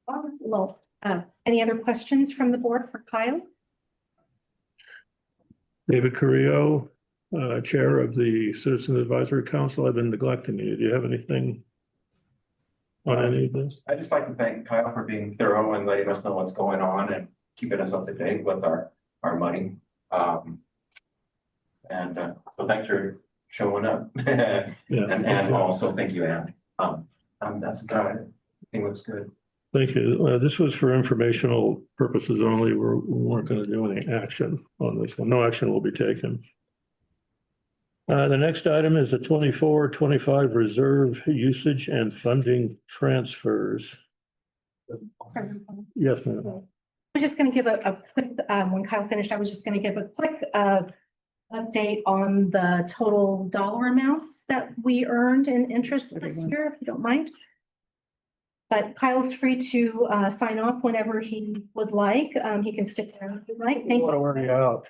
Well, any other questions from the board for Kyle? David Carrillo, Chair of the Citizen Advisory Council. I've been neglecting you. Do you have anything on any of this? I'd just like to thank Kyle for being thorough and letting us know what's going on and keeping us up to date with our money. So thanks for showing up. Yeah. And also thank you, Ann. That's about it. I think looks good. Thank you. This was for informational purposes only. We weren't going to do any action on this one. No action will be taken. The next item is the 24-25 reserve usage and funding transfers. Yes, ma'am. I was just going to give a quick, when Kyle finished, I was just going to give a quick update on the total dollar amounts that we earned in interest this year, if you don't mind. But Kyle's free to sign off whenever he would like. He can stick around if you'd like. Thank you. Wear you out.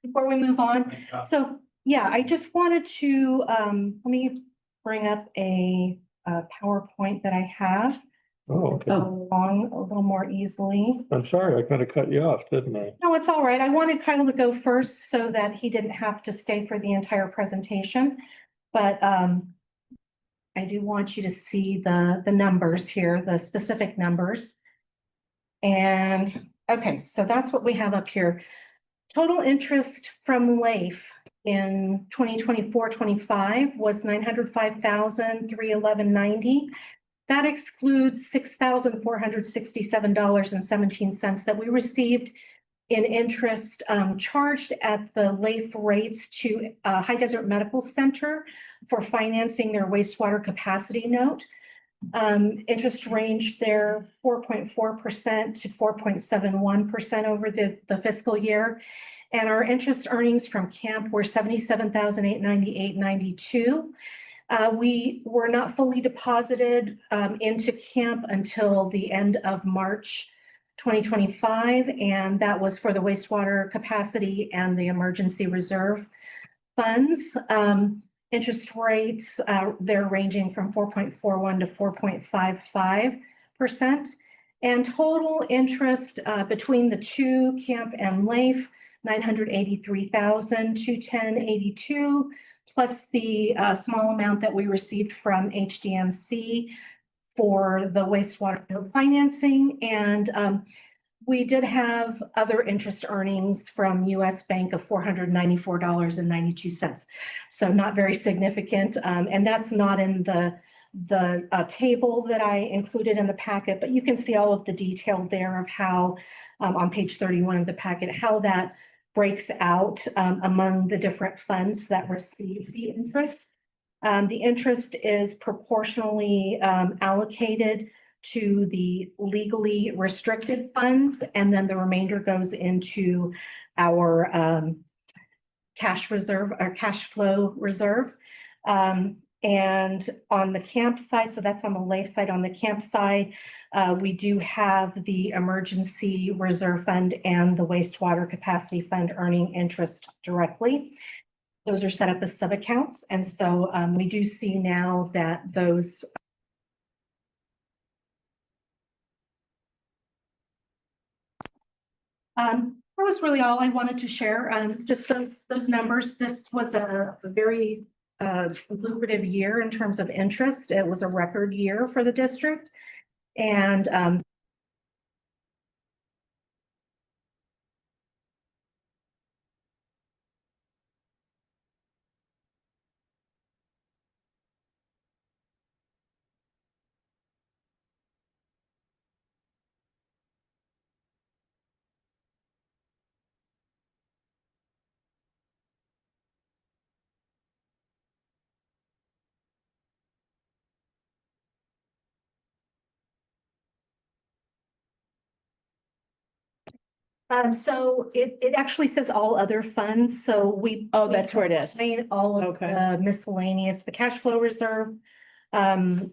Before we move on, so yeah, I just wanted to let me bring up a PowerPoint that I have. Oh, okay. Along a little more easily. I'm sorry, I kind of cut you off, didn't I? No, it's all right. I wanted Kyle to go first so that he didn't have to stay for the entire presentation. But I do want you to see the numbers here, the specific numbers. And okay, so that's what we have up here. Total interest from LAIF in 2024-25 was $905,311.90. That excludes $6,467.17 that we received in interest charged at the LAIF rates to High Desert Medical Center for financing their wastewater capacity note. Interest ranged there 4.4% to 4.71% over the fiscal year. And our interest earnings from camp were $77,898.92. We were not fully deposited into camp until the end of March 2025, and that was for the wastewater capacity and the emergency reserve funds. Interest rates, they're ranging from 4.41 to 4.55%. And total interest between the two, camp and LAIF, $983,210.82, plus the small amount that we received from HDMC for the wastewater note financing. And we did have other interest earnings from US Bank of $494.92. So not very significant. And that's not in the table that I included in the packet, but you can see all of the detail there of how on page 31 of the packet, how that breaks out among the different funds that receive the interest. The interest is proportionally allocated to the legally restricted funds, and then the remainder goes into our cash reserve or cash flow reserve. And on the camp side, so that's on the LAIF side, on the camp side, we do have the emergency reserve fund and the wastewater capacity fund earning interest directly. Those are set up as sub-accounts. And so we do see now that those that was really all I wanted to share. Just those numbers. This was a very lucrative year in terms of interest. It was a record year for the district. And so it actually says all other funds. So we That's where it is. all of Okay. the miscellaneous, the cash flow reserve, the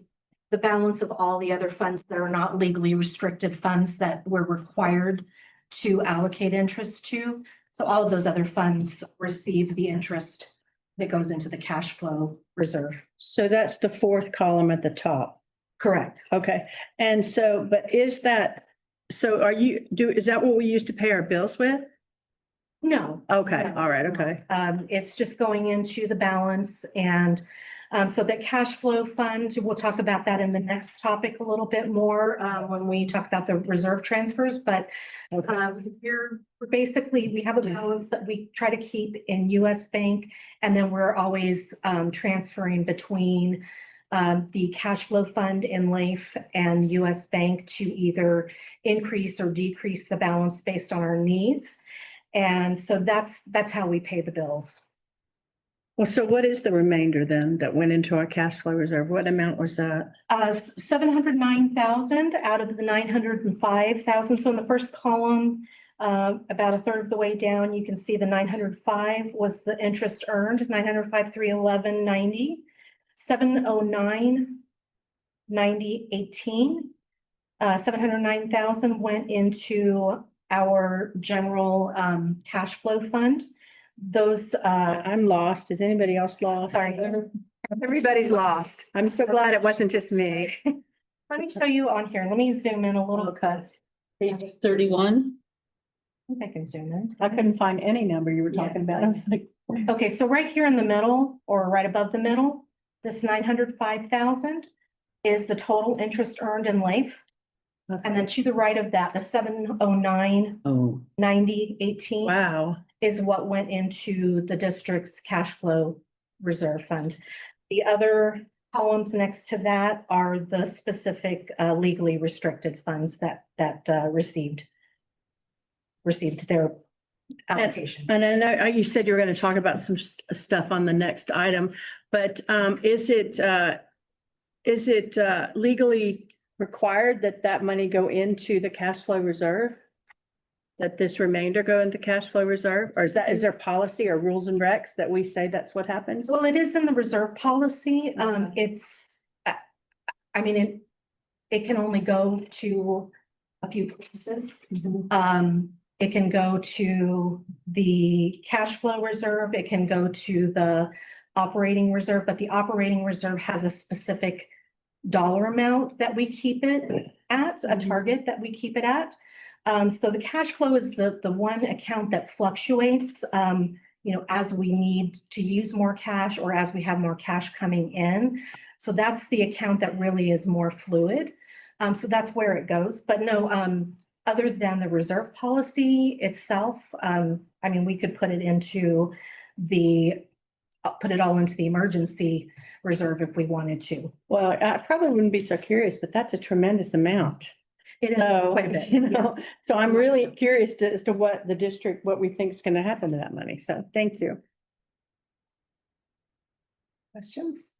balance of all the other funds that are not legally restricted funds that we're required to allocate interest to. So all of those other funds receive the interest that goes into the cash flow reserve. So that's the fourth column at the top. Correct. Okay, and so, but is that, so is that what we used to pay our bills with? No. Okay, No. all right, okay. It's just going into the balance and so the cash flow fund, we'll talk about that in the next topic a little bit more when we talk about the reserve transfers, but here, basically, we have a balance that we try to keep in US Bank, and then we're always transferring between the cash flow fund in Life and US Bank to either increase or decrease the balance based on our needs. And so that's how we pay the bills. Well, so what is the remainder then that went into our cash flow reserve? What amount was that? 709,000 out of the 905,000. So in the first column, about a third of the way down, you can see the 905 was the interest earned, 905, 311, 90, 709, 90, 18. 709,000 went into our general cash flow fund. Those, I'm lost. Is anybody else lost? sorry, Everybody's lost. I'm so glad it wasn't just me. let me show you on here. Let me zoom in a little. Okay. Page 31. I think I can zoom in. I couldn't find any number you were talking Yes. about. I was like, Okay, so right here in the middle or right above the middle, this 905,000 is the total interest earned in Life. And then to the right of that, the 709, Oh, 90, 18 wow. is what went into the district's cash flow reserve fund. The other columns next to that are the specific legally restricted funds that received their allocation. And I know you said you were going to talk about some stuff on the next item, but is it legally required that that money go into the cash flow reserve? That this remainder go into cash flow reserve? Or is there policy or rules and recs that we say that's what happens? Well, it is in the reserve policy. It's, I mean, it can only go to a few places. It can go to the cash flow reserve. It can go to the operating reserve, but the operating reserve has a specific dollar amount that we keep it at, a target that we keep it at. So the cash flow is the one account that fluctuates, as we need to use more cash or as we have more cash coming in. So that's the account that really is more fluid. So that's where it goes. But no, other than the reserve policy itself, we could put it all into the emergency reserve if we wanted to. Well, I probably wouldn't be so curious, but that's a tremendous amount. It is So, quite a bit, so I'm really curious as to what we think is going to happen to that money. So thank you. Questions?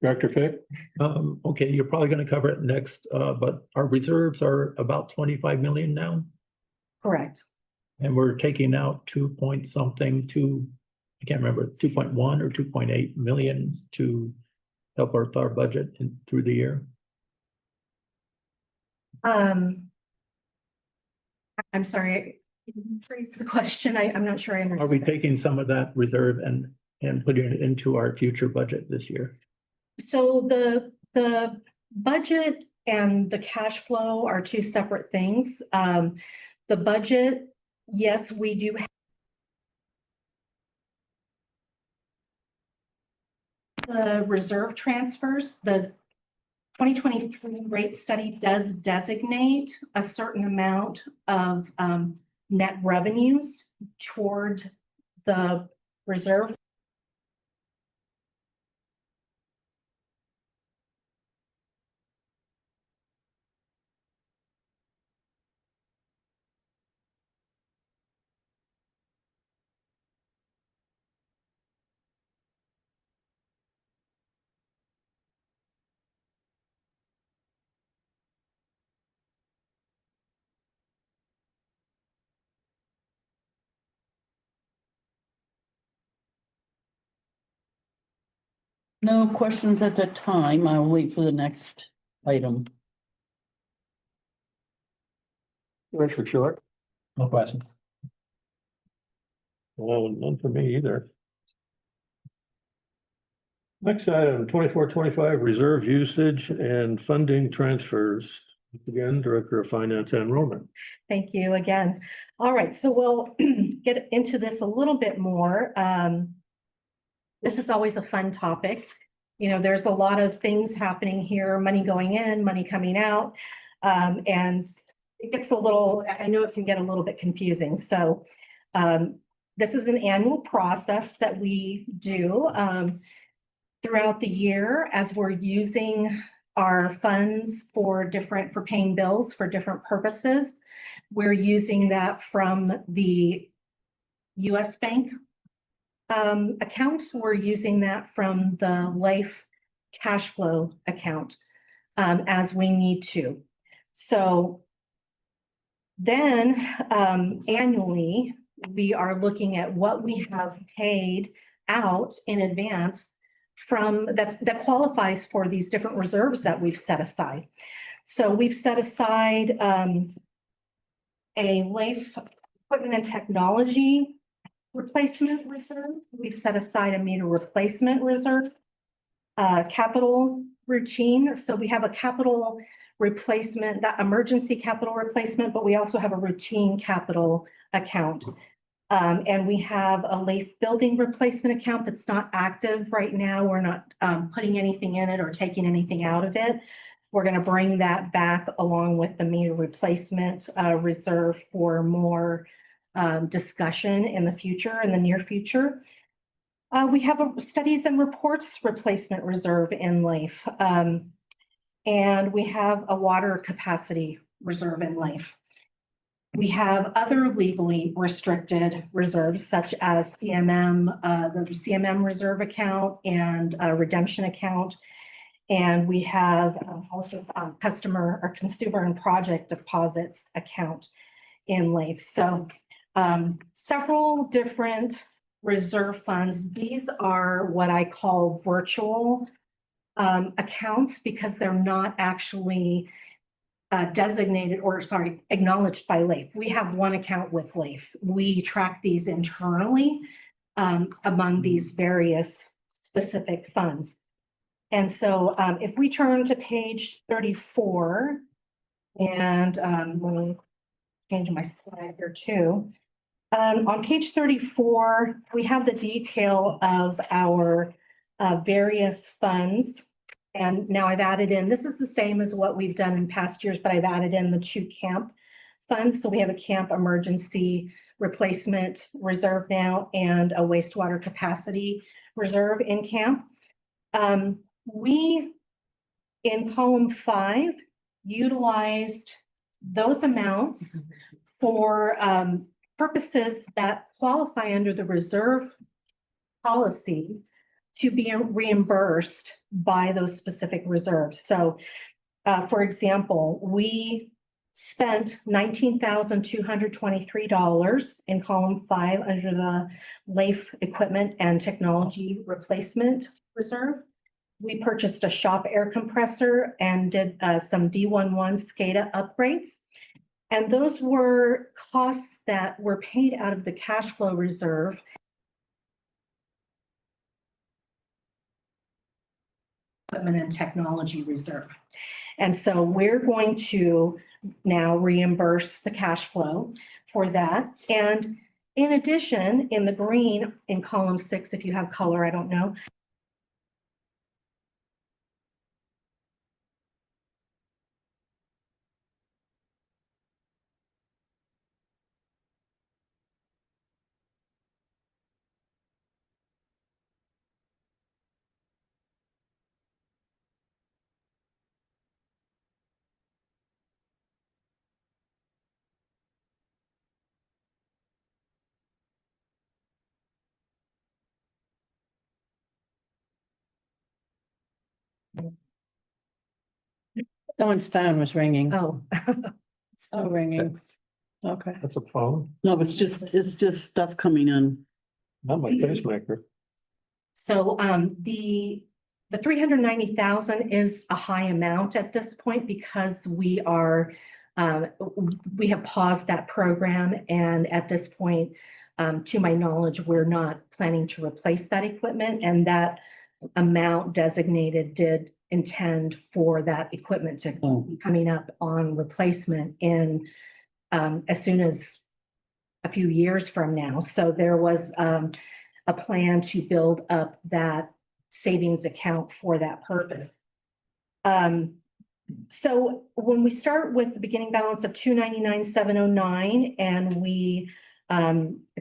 Director Fick? Okay, you're probably gonna cover it next, but our reserves are about 25 million now. Correct. And we're taking out 2 point something to, I can't remember, 2.1 or 2.8 million to help with our budget through the year. I'm sorry, phrase the question. I'm not sure I Are understand. we taking some of that reserve and putting it into our future budget this year? So the budget and the cash flow are two separate things. The budget, yes, we do have the reserve transfers. The 2023 rate study does designate a certain amount of net revenues toward the reserve. no questions at the time. I'll wait for the next item. Director Short? No questions. Well, none for me either. Next item, 24-25 reserve usage and funding transfers. Again, Director of Finance and Enrollment. Thank you again. All right, so we'll get into this a little bit more. This is always a fun topic. You know, there's a lot of things happening here, money going in, money coming out. And it gets a little, I know it can get a little bit confusing. So this is an annual process that we do throughout the year as we're using our funds for paying bills for different purposes. We're using that from the US Bank account. We're using that from the Life cash flow account as we need to. So then annually, we are looking at what we have paid out in advance that qualifies for these different reserves that we've set aside. So we've set aside a Life equipment and technology replacement reserve. We've set aside a meter replacement reserve, capital routine. So we have a capital replacement, that emergency capital replacement, but we also have a routine capital account. And we have a Life building replacement account that's not active right now. We're not putting anything in it or taking anything out of it. We're going to bring that back along with the meter replacement reserve for more discussion in the future, in the near future. We have a studies and reports replacement reserve in Life. And we have a water capacity reserve in Life. We have other legally restricted reserves such as CMM, the CMM reserve account and redemption account. And we have also customer or consumer and project deposits account in Life. So several different reserve funds. These are what I call virtual accounts because they're not actually acknowledged by Life. We have one account with Life. We track these internally among these various specific funds. And so if we turn to page 34, and let me change my slide here too. On page 34, we have the detail of our various funds. And now I've added in, this is the same as what we've done in past years, but I've added in the 2 camp funds. So we have a camp emergency replacement reserve now and a wastewater capacity reserve in camp. We, in column 5, utilized those amounts for purposes that qualify under the reserve policy to be reimbursed by those specific reserves. So, for example, we spent $19,223 in column 5 under the Life equipment and technology replacement reserve. We purchased a shop air compressor and did some D11 SCADA upgrades. And those were costs that were paid out of the cash flow reserve. Equipment and technology reserve. And so we're going to now reimburse the cash flow for that. And in addition, in the green in column 6, if you have color, I don't know. Someone's phone was ringing. Oh. Still ringing. Okay. That's a phone, No, it's just stuff coming in. not my pacemaker. So the 390,000 is a high amount at this point because we have paused that program, and at this point, to my knowledge, we're not planning to replace that equipment, and that amount designated did intend for that equipment to Oh. be coming up on replacement in as soon as a few years from now. So there was a plan to build up that savings account for that purpose. So when we start with the beginning balance of 299,709 and we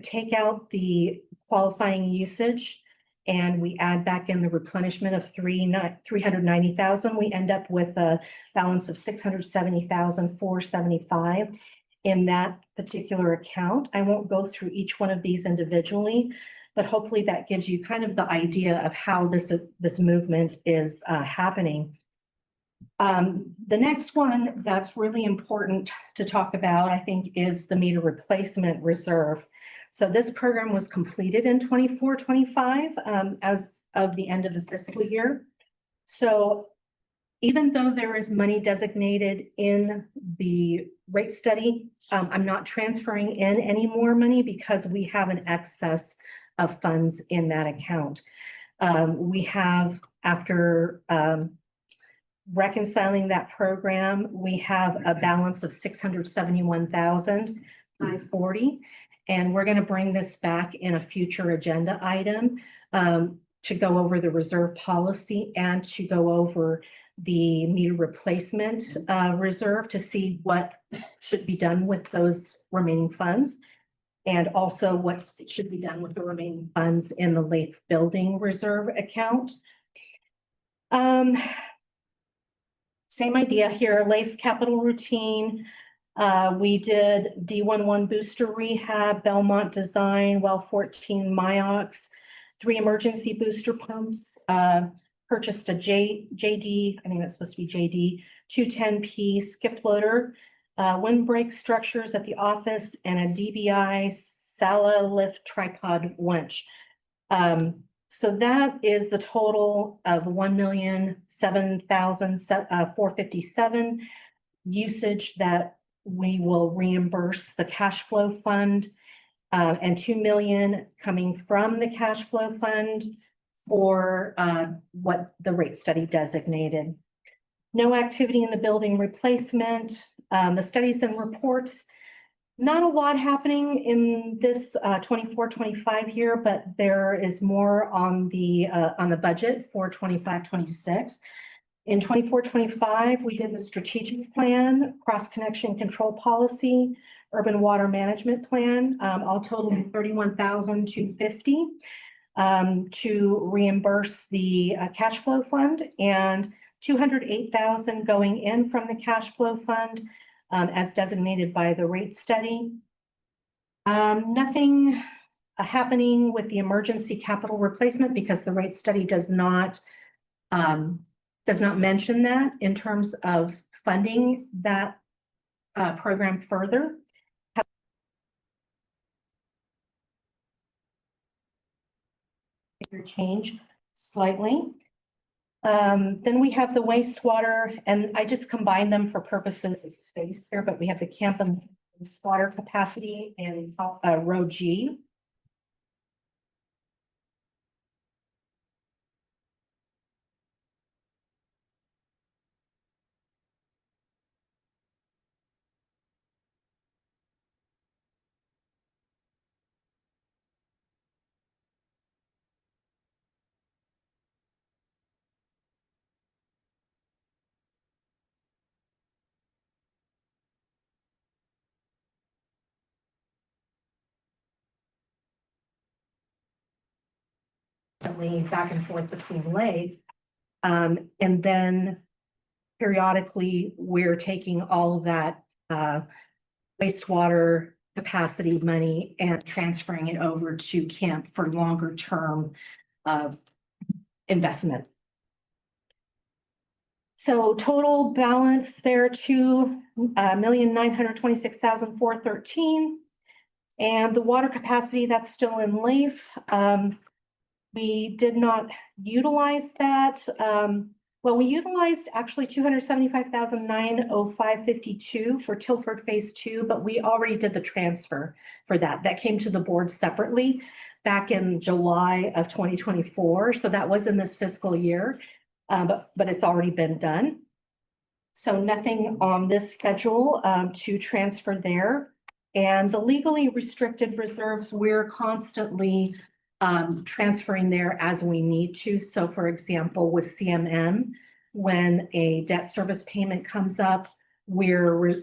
take out the qualifying usage and we add back in the replenishment of 390,000, we end up with a balance of 670,475 in that particular account. I won't go through each one of these individually, but hopefully that gives you kind of the idea of how this movement is happening. The next one that's really important to talk about, I think, is the meter replacement reserve. So this program was completed in 24-25 as of the end of the fiscal year. So even though there is money designated in the rate study, I'm not transferring in any more money because we have an excess of funds in that account. We have, after reconciling that program, we have a balance of 671,540. And we're going to bring this back in a future agenda item to go over the reserve policy and to go over the meter replacement reserve to see what should be done with those remaining funds. And also what should be done with the remaining funds in the Leaf Building Reserve account. Same idea here, Leaf capital routine. We did D11 booster rehab, Belmont design, well 14 Myox, 3 emergency booster pumps, purchased a JD, I think that's supposed to be JD, 210P skip loader, windbreak structures at the office, and a DBI Sala lift tripod winch. So that is the total of 1,007,457 usage that we will reimburse the cash flow fund, and 2 million coming from the cash flow fund for what the rate study designated. No activity in the building replacement. The studies and reports, not a lot happening in this 24-25 year, but there is more on the budget for 25-26. In 24-25, we did the strategic plan, cross-connection control policy, urban water management plan, all totaling 31,250 to reimburse the cash flow fund, and 208,000 going in from the cash flow fund as designated by the rate study. Nothing happening with the emergency capital replacement because the rate study does not mention that in terms of funding that program further. Change slightly. Then we have the wastewater, and I just combined them for purposes of space here, but we have the camp and wastewater capacity in row G. Back and forth between Lake. And then periodically, we're taking all of that wastewater capacity money and transferring it over to camp for longer term investment. So total balance there, 2,926,413. And the water capacity that's still in Leaf. We did not utilize that Well, we utilized actually 275,905.52 for Tilford Phase 2, but we already did the transfer for that. That came to the board separately back in July of 2024. So that was in this fiscal year, but it's already been done. So nothing on this schedule to transfer there. And the legally restricted reserves, we're constantly transferring there as we need to. So for example, with CMM, when a debt service payment comes up, we're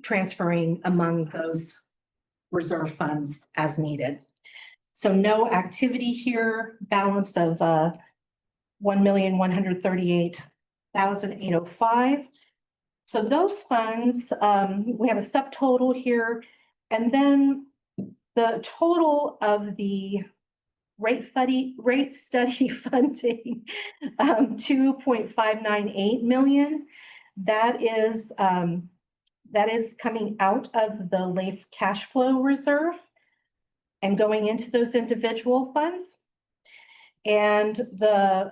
transferring among those reserve funds as needed. So no activity here, balance of 1,138,805. So those funds, we have a subtotal here, and then the total of the rate study funding, 2.598 million. That is coming out of the LAIF cash flow reserve and going into those individual funds. And the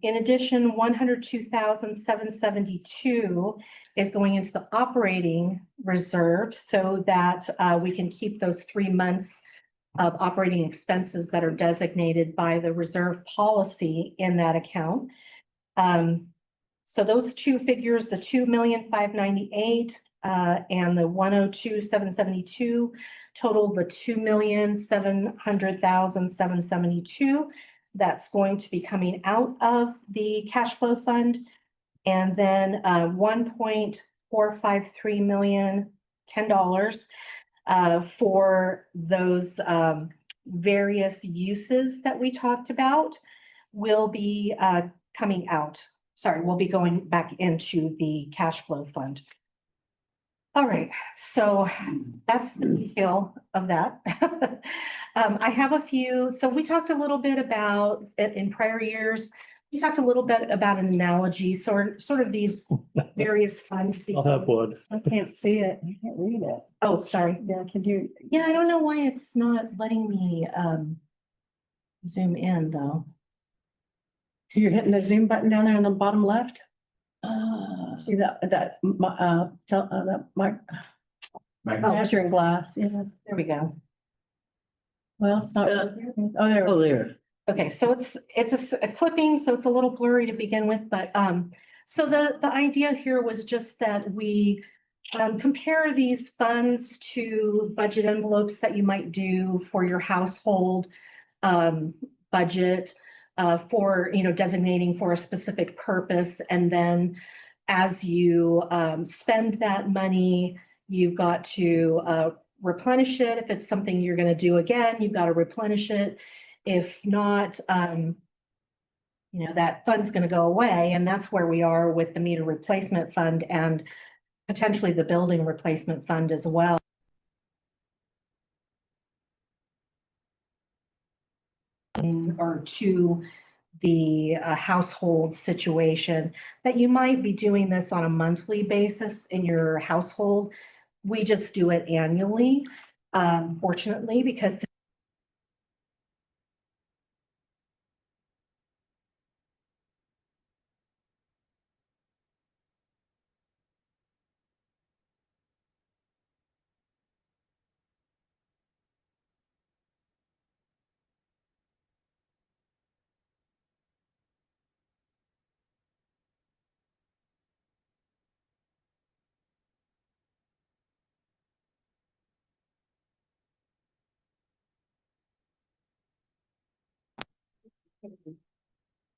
in addition, 102,772 is going into the operating reserve so that we can keep those 3 months of operating expenses that are designated by the reserve policy in that account. So those two figures, the 2,598,000 and the 102,772 total the 2,700,772. That's going to be coming out of the cash flow fund. And then $1.453 million, $10 for those various uses that we talked about will be coming out. Sorry, we'll be going back into the cash flow fund. All right, so that's the detail of that. I have a few, so we talked a little bit about it in prior years. We talked a little bit about an analogy, sort of these various funds. I'll have one. I can't see it. I can't read it. Oh, sorry. Yeah, can you? Yeah, I don't know why it's not letting me zoom in though. You're hitting the zoom button down there on the bottom left? See that measuring glass, yeah. There we go. Well, it's not. Oh, there. Oh, there. Okay, so it's a clipping, so it's a little blurry to begin with, but so the idea here was just that we compare these funds to budget envelopes that you might do for your household budget for, designating for a specific purpose. And then as you spend that money, you've got to replenish it. If it's something you're going to do again, you've got to replenish it. If not, that fund's going to go away. And that's where we are with the meter replacement fund and potentially the building replacement fund as well. Or to the household situation that you might be doing this on a monthly basis in your household. We just do it annually, fortunately, because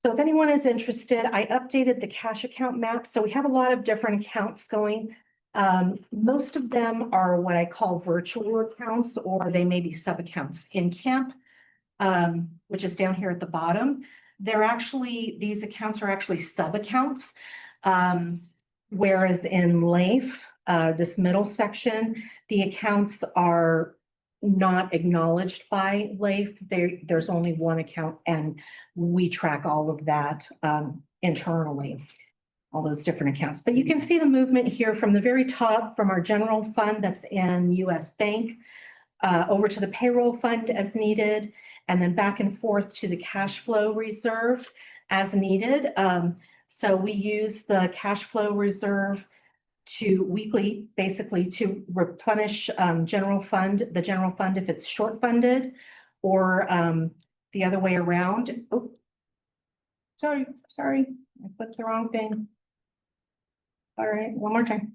so if anyone is interested, I updated the cash account map. So we have a lot of different accounts going. Most of them are what I call virtual accounts, or they may be sub-accounts in camp, which is down here at the bottom. These accounts are actually sub-accounts. Whereas in LAIF, this middle section, the accounts are not acknowledged by LAIF. There's only one account and we track all of that internally, all those different accounts. But you can see the movement here from the very top from our general fund that's in US Bank over to the payroll fund as needed, and then back and forth to the cash flow reserve as needed. So we use the cash flow reserve to weekly, basically to replenish the general fund if it's short funded, or the other way around. Oh, sorry, I clicked the wrong thing. All right, one more time.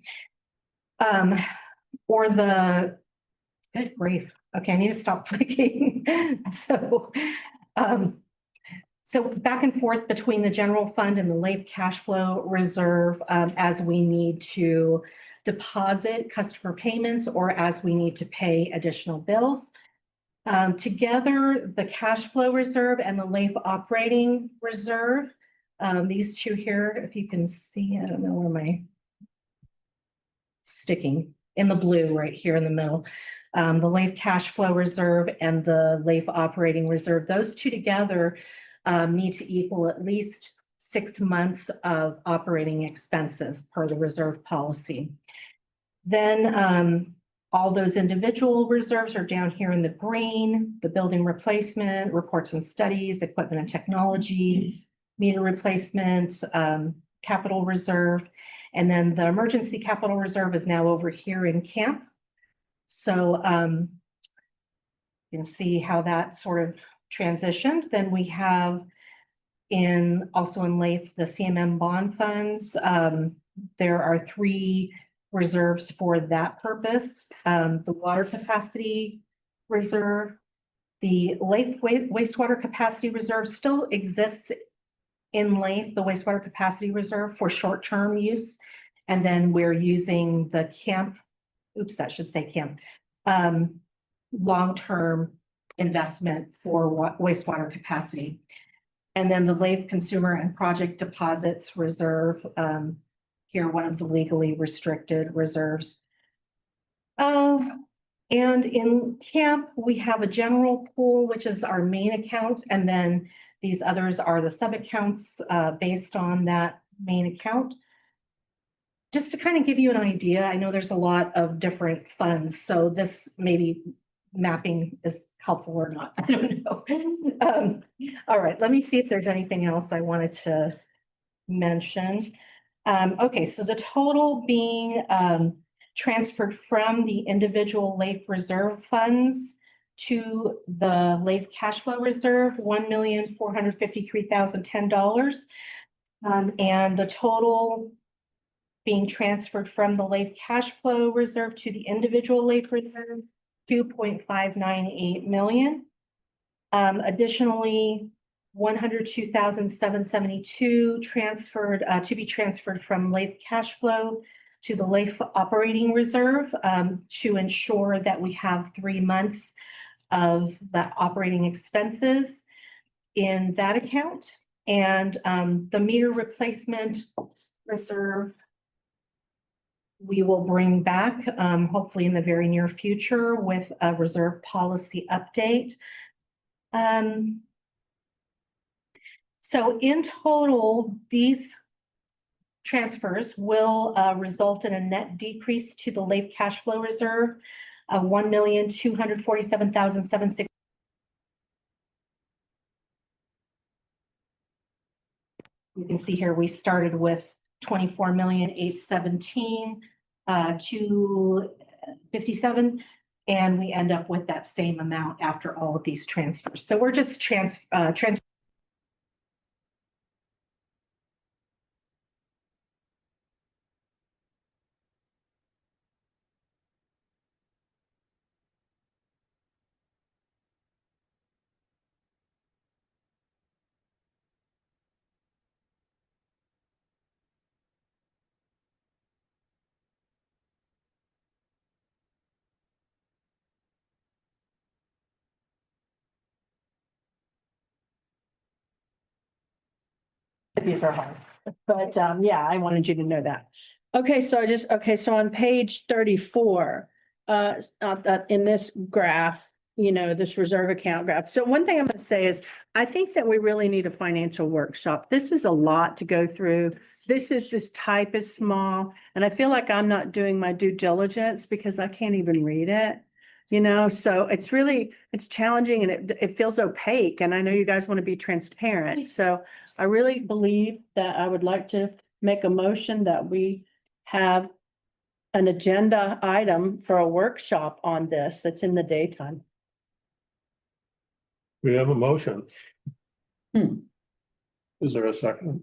Or the, good grief. Okay, I need to stop clicking. So back and forth between the general fund and the LAIF cash flow reserve, as we need to deposit customer payments or as we need to pay additional bills. Together, the cash flow reserve and the LAIF operating reserve, these two here, if you can see, I don't know where my sticking in the blue right here in the middle. The LAIF cash flow reserve and the LAIF operating reserve, those two together need to equal at least 6 months of operating expenses per the reserve policy. Then all those individual reserves are down here in the green: the building replacement, reports and studies, equipment and technology, meter replacement, capital reserve. And then the emergency capital reserve is now over here in camp. So you can see how that sort of transitioned. Then we have also in LAIF, the CMM bond funds. There are 3 reserves for that purpose. The water capacity reserve, the LAIF wastewater capacity reserve still exists in LAIF, the wastewater capacity reserve for short-term use. And then we're using the camp, long-term investment for wastewater capacity. And then the LAIF consumer and project deposits reserve, here, one of the legally restricted reserves. And in camp, we have a general pool, which is our main account. And then these others are the sub-accounts based on that main account. Just to kind of give you an idea, I know there's a lot of different funds, so this maybe mapping is helpful or not. I don't know. All right, let me see if there's anything else I wanted to mention. Okay, so the total being transferred from the individual LAIF reserve funds to the LAIF cash flow reserve, $1,453,010. And the total being transferred from the LAIF cash flow reserve to the individual LAIF reserve, $2.598 million. Additionally, $102,772 transferred to be transferred from LAIF cash flow to the LAIF operating reserve to ensure that we have 3 months of the operating expenses in that account. And the meter replacement reserve we will bring back hopefully in the very near future with a reserve policy update. So in total, these transfers will result in a net decrease to the LAIF cash flow reserve of $1,247,760. You can see here we started with $24,817,257, and we end up with that same amount after all of these transfers. So we're just transferring. These are hard, but yeah, I wanted you to know that. Okay, so so on page 34, in this graph, this reserve account graph. So one thing I'm going to say is, I think that we really need a financial workshop. This is a lot to go through. This type is small, and I feel like I'm not doing my due diligence because I can't even read it. so it's challenging and it feels opaque. And I know you guys want to be transparent. So I really believe that I would like to make a motion that we have an agenda item for a workshop on this that's in the daytime. We have a motion. Hmm. Is there a second?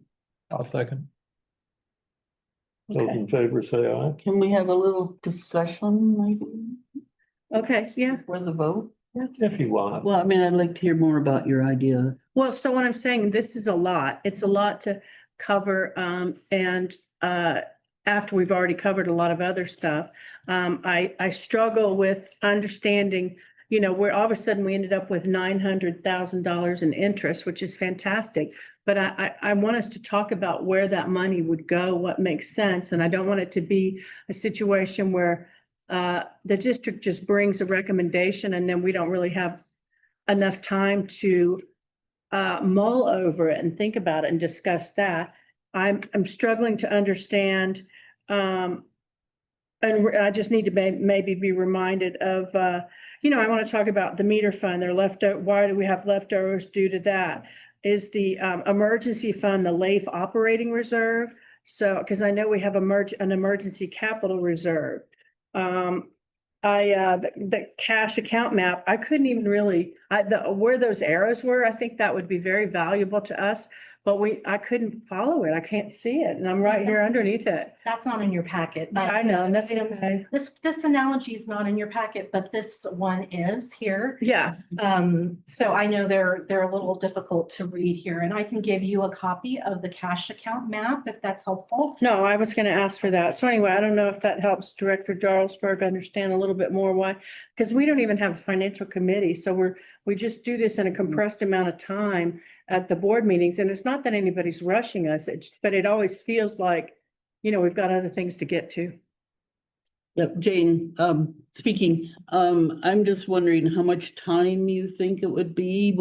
I'll second. Those in favor say aye. Can we have a little discussion maybe Okay, yeah. for the vote? If you want. Well, I mean, I'd like to hear more about your idea. Well, so what I'm saying, this is a lot. It's a lot to cover, after we've already covered a lot of other stuff. I struggle with understanding, where all of a sudden we ended up with $900,000 in interest, which is fantastic. But I want us to talk about where that money would go, what makes sense. And I don't want it to be a situation where the district just brings a recommendation and then we don't really have enough time to mull over it and think about it and discuss that. I'm struggling to understand, and I just need to maybe be reminded of, I want to talk about the meter fund. They're left out. Why do we have leftovers due to that? Is the emergency fund the LAIF operating reserve? So, because I know we have an emergency capital reserve. The cash account map, I couldn't even really, where those arrows were, I think that would be very valuable to us. But I couldn't follow it. I can't see it. And I'm right here underneath it. That's not in your packet. Yeah, I know, and that's Items- okay. This analogy is not in your packet, but this one is here. Yeah, So I know they're a little difficult to read here, and I can give you a copy of the cash account map if that's helpful. no, I was gonna ask for that. So anyway, I don't know if that helps Director Jarlsberg understand a little bit more why, because we don't even have a financial committee. So we just do this in a compressed amount of time at the board meetings. And it's not that anybody's rushing us, but it always feels like, we've got other things to get to. Yep, Jane, speaking, I'm just wondering how much time you think it would be?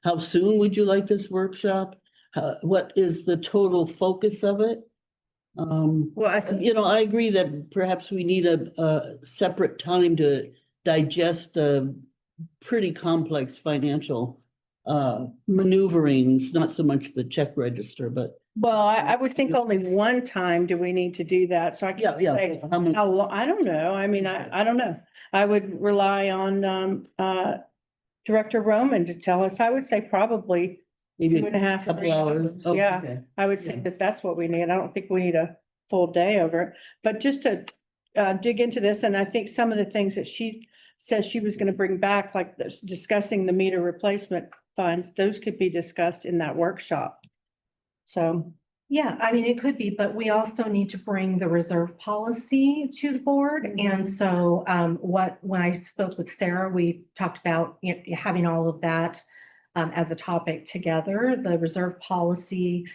How soon would you like this workshop? What is the total focus of it? Well, I agree that perhaps we need a separate time to digest a pretty complex financial maneuverings, not so much the check register, but. Well, I would think only one time do we need to do that. So I can't say How many- how long, I don't know. I mean, I don't know. I would rely on Director Roman to tell us. I would say probably Maybe 2.5, couple 3 hours. Oh, Yeah, okay. I would say Yeah. that that's what we need. I don't think we need a full day over it. But just to dig into this, and I think some of the things that she says she was going to bring back, like this, discussing the meter replacement funds, those could be discussed in that workshop. So, Yeah, I mean, it could be, but we also need to bring the reserve policy to the board. And so when I spoke with Sarah, we talked about having all of that as a topic together, the reserve policy,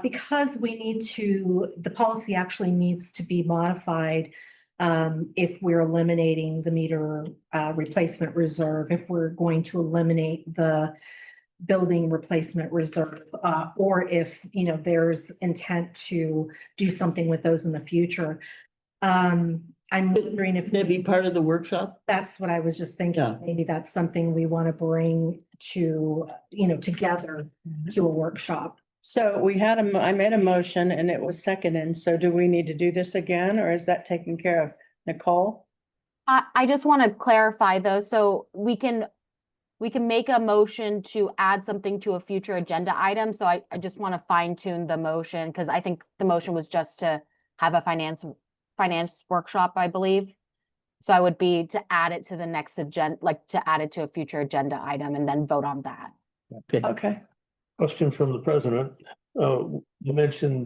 because the policy actually needs to be modified if we're eliminating the meter replacement reserve, if we're going to eliminate the building replacement reserve, or if, there's intent to do something with those in the future. I'm wondering if That'd be part of the workshop? that's what I was just thinking. Yeah. Maybe that's something we want to bring to, together to a workshop. so I made a motion and it was seconded. So do we need to do this again or is that taken care of? Nicole? I just want to clarify though, so we can make a motion to add something to a future agenda item. So I just want to fine tune the motion because I think the motion was just to have a finance workshop, I believe. So I would be to add it to the next agenda, like to add it to a future agenda item and then vote on that. Okay. Question from the president. You mentioned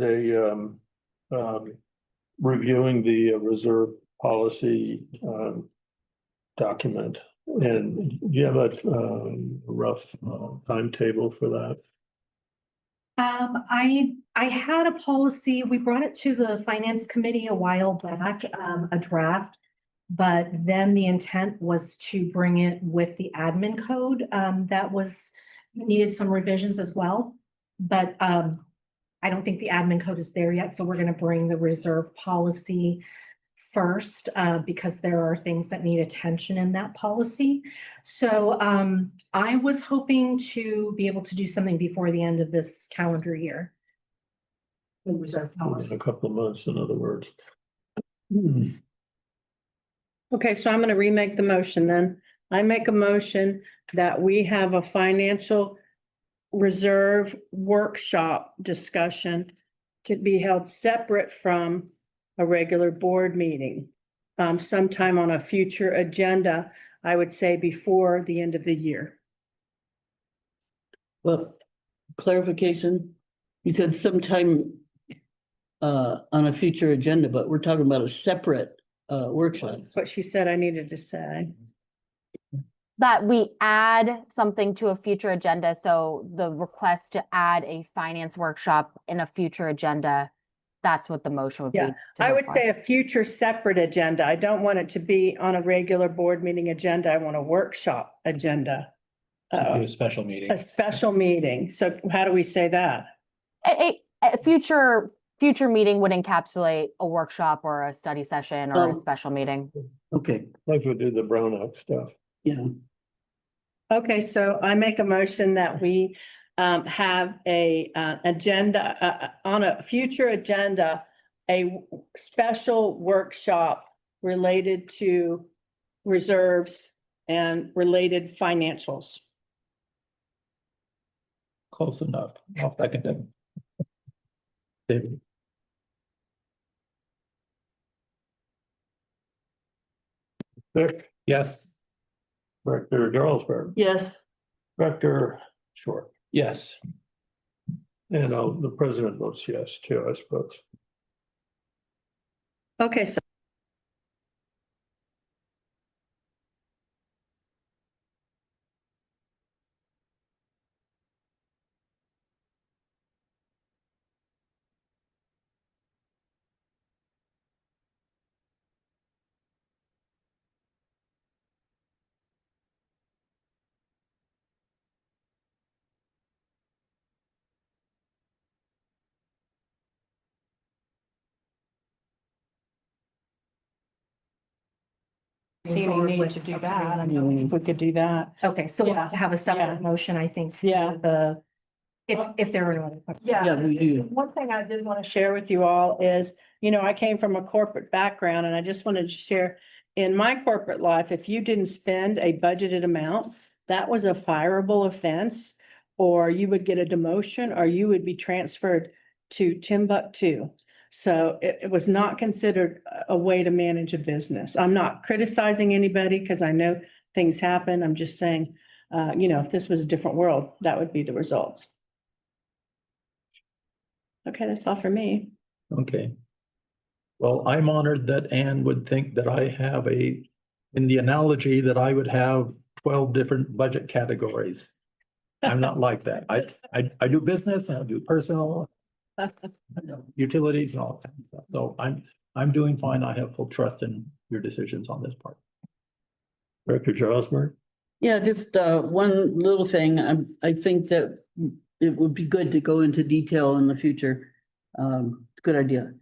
reviewing the reserve policy document. And do you have a rough timetable for that? I had a policy, we brought it to the finance committee a while back, a draft. But then the intent was to bring it with the admin code, that needed some revisions as well. But I don't think the admin code is there yet, so we're gonna bring the reserve policy first, because there are things that need attention in that policy. So I was hoping to be able to do something before the end of this calendar year. The reserve In policy. a couple of months, in other words. Okay, so I'm gonna remake the motion then. I make a motion that we have a financial reserve workshop discussion to be held separate from a regular board meeting. Sometime on a future agenda, I would say before the end of the year. Well, clarification, you said sometime on a future agenda, but we're talking about a separate workshop. That's what she said I needed to say. That we add something to a future agenda, so the request to add a finance workshop in a future agenda, that's what the motion would be. Yeah, to I would reflect. say a future separate agenda. I don't want it to be on a regular board meeting agenda. I want a workshop agenda. A special meeting. A special meeting. So how do we say that? A future meeting would encapsulate a workshop or a study session or a Oh. special meeting. Okay, Like we do the Brown Act stuff. yeah, Okay, so I make a motion that we have a agenda on a future agenda, a special workshop related to reserves and related financials. Close enough. I'll second it. David. Dick, Yes. Director Jarlsberg, yes, Director Short, Yes. and the president votes yes too, I suppose. Okay, so see any need to do that. I mean, if we could do that. Okay, so we'll have to have a Yeah. separate motion, I think. for Yeah. The, if there are no other questions. yeah, we do. One thing I did want to share with you all is, I came from a corporate background and I just wanted to share in my corporate life, if you didn't spend a budgeted amount, that was a fireable offense, or you would get a demotion, or you would be transferred to Timbuktu. So it was not considered a way to manage a business. I'm not criticizing anybody because I know things happen. I'm just saying, if this was a different world, that would be the results. Okay, that's all for me. Okay. Well, I'm honored that Anne would think that I have in the analogy that I would have 12 different budget categories. I'm not like that. I do business and I do personal, utilities and all that kind of stuff. So I'm doing fine. I have full trust in your decisions on this part. Director Jarlsberg, Yeah, just one little thing. I think that it would be good to go into detail in the future. It's a good idea.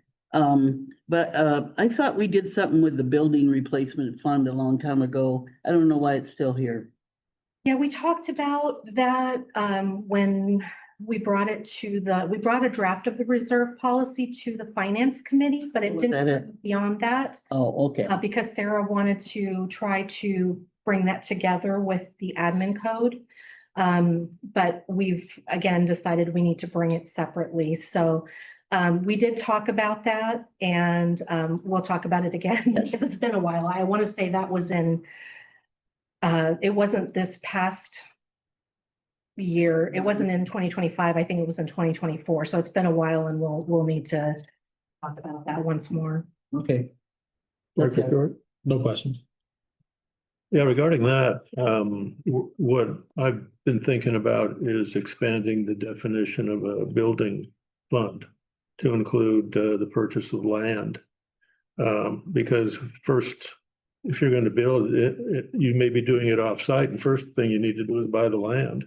But I thought we did something with the building replacement fund a long time ago. I don't know why it's still here. Yeah, we talked about that when we brought a draft of the reserve policy to the finance committee, but it Was that didn't it? go beyond that. Oh, okay. Because Sarah wanted to try to bring that together with the admin code. But we've again decided we need to bring it separately. So we did talk about that, and we'll talk about it again because it's been a while. I want to say that was it wasn't this past year. It wasn't in 2025. I think it was in 2024. So it's been a while, and we'll need to talk about that once more. Okay. That's Director it. Short. No questions. Yeah, regarding that, what I've been thinking about is expanding the definition of a building fund to include the purchase of land. Because first, if you're going to build it, you may be doing it off-site, and first thing you need to do is buy the land.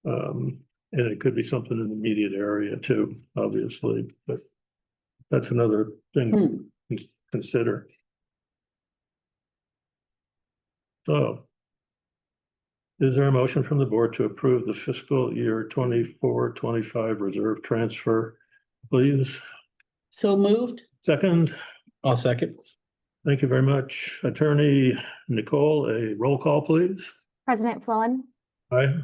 And it could be something in the immediate area too, obviously, but that's another thing. consider. So is there a motion from the board to approve the fiscal year 24-25 reserve transfer, please? So moved? Second, I'll second. thank you very much. Attorney Nicole, a roll call, please. President Flowen, Aye.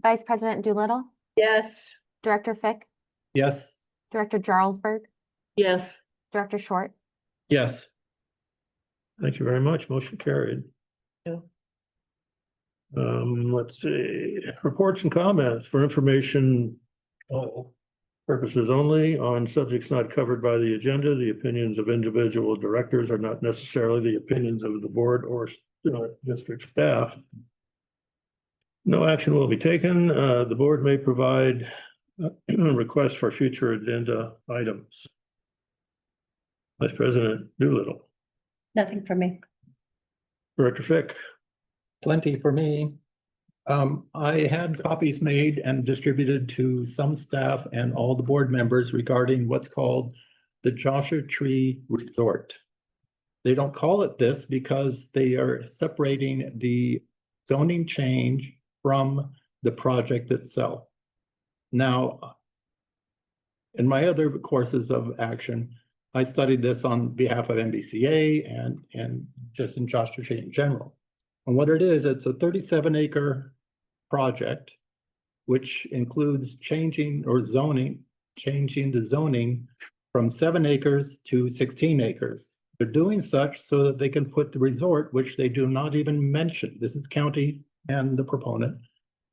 Vice President Doolittle, Yes. Director Fick, Yes. Director Jarlsberg, Yes. Director Short. Yes. Thank you very much. Motion carried. Yeah. Let's see, reports and comments for information purposes only on subjects not covered by the agenda. The opinions of individual directors are not necessarily the opinions of the board or district staff. No action will be taken. The board may provide requests for future agenda items. Vice President Doolittle. Nothing for me. Director Fick. Plenty for me. I had copies made and distributed to some staff and all the board members regarding what's called the Joshua Tree Resort. They don't call it this because they are separating the zoning change from the project itself. Now, in my other courses of action, I studied this on behalf of NBCA and just in Joshua Tree in general. And what it is, it's a 37-acre project, which includes changing the zoning from 7 acres to 16 acres. They're doing such so that they can put the resort, which they do not even mention. This is county and the proponent.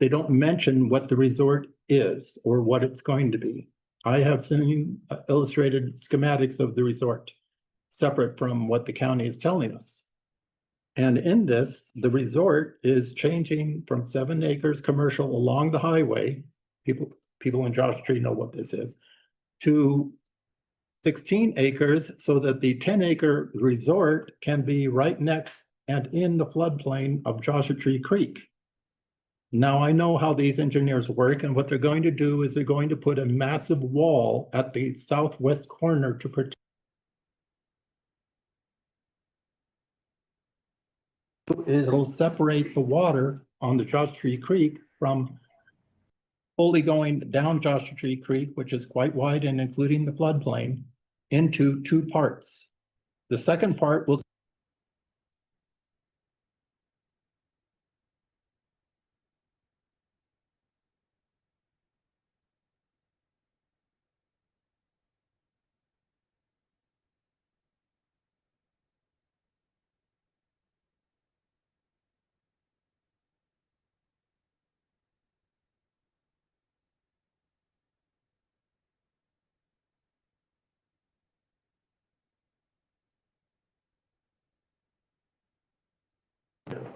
They don't mention what the resort is or what it's going to be. I have seen illustrated schematics of the resort separate from what the county is telling us. And in this, the resort is changing from 7 acres commercial along the highway. People in Joshua Tree know what this is, to 16 acres so that the 10-acre resort can be right next and in the floodplain of Joshua Tree Creek. Now I know how these engineers work, and what they're going to do is they're going to put a massive wall at the southwest corner to protect. It'll separate the water on the Joshua Tree Creek from fully going down Joshua Tree Creek, which is quite wide and including the floodplain, into 2 parts. The second part will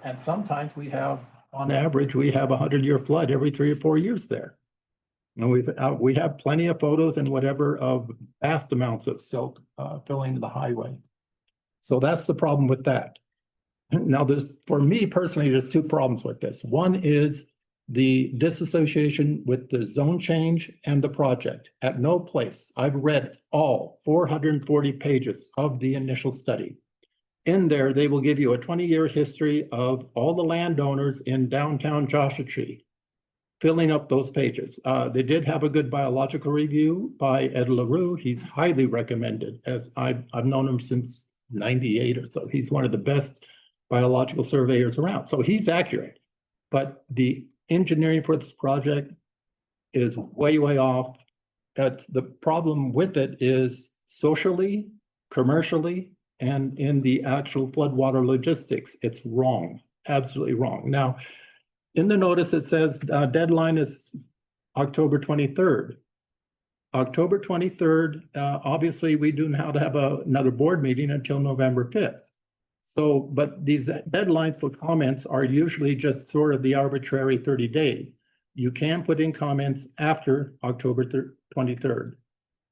and sometimes we have, on average, we have a 100-year flood every 3 or 4 years there. And we have plenty of photos and whatever of vast amounts of silt filling the highway. So that's the problem with that. Now, for me personally, there's 2 problems with this. One is the disassociation with the zone change and the project. At no place, I've read all 440 pages of the initial study. In there, they will give you a 20-year history of all the landowners in downtown Joshua Tree, filling up those pages. They did have a good biological review by Ed LaRue. He's highly recommended, as I've known him since 98 or so. He's one of the best biological surveyors around. So he's accurate, but the engineering for this project is way, way off. The problem with it is socially, commercially, and in the actual floodwater logistics, it's wrong, absolutely wrong. Now, in the notice, it says deadline is October 23rd. October 23rd, obviously, we do not have another board meeting until November 5th. So, but these deadlines for comments are usually just sort of the arbitrary 30-day. You can put in comments after October 23rd.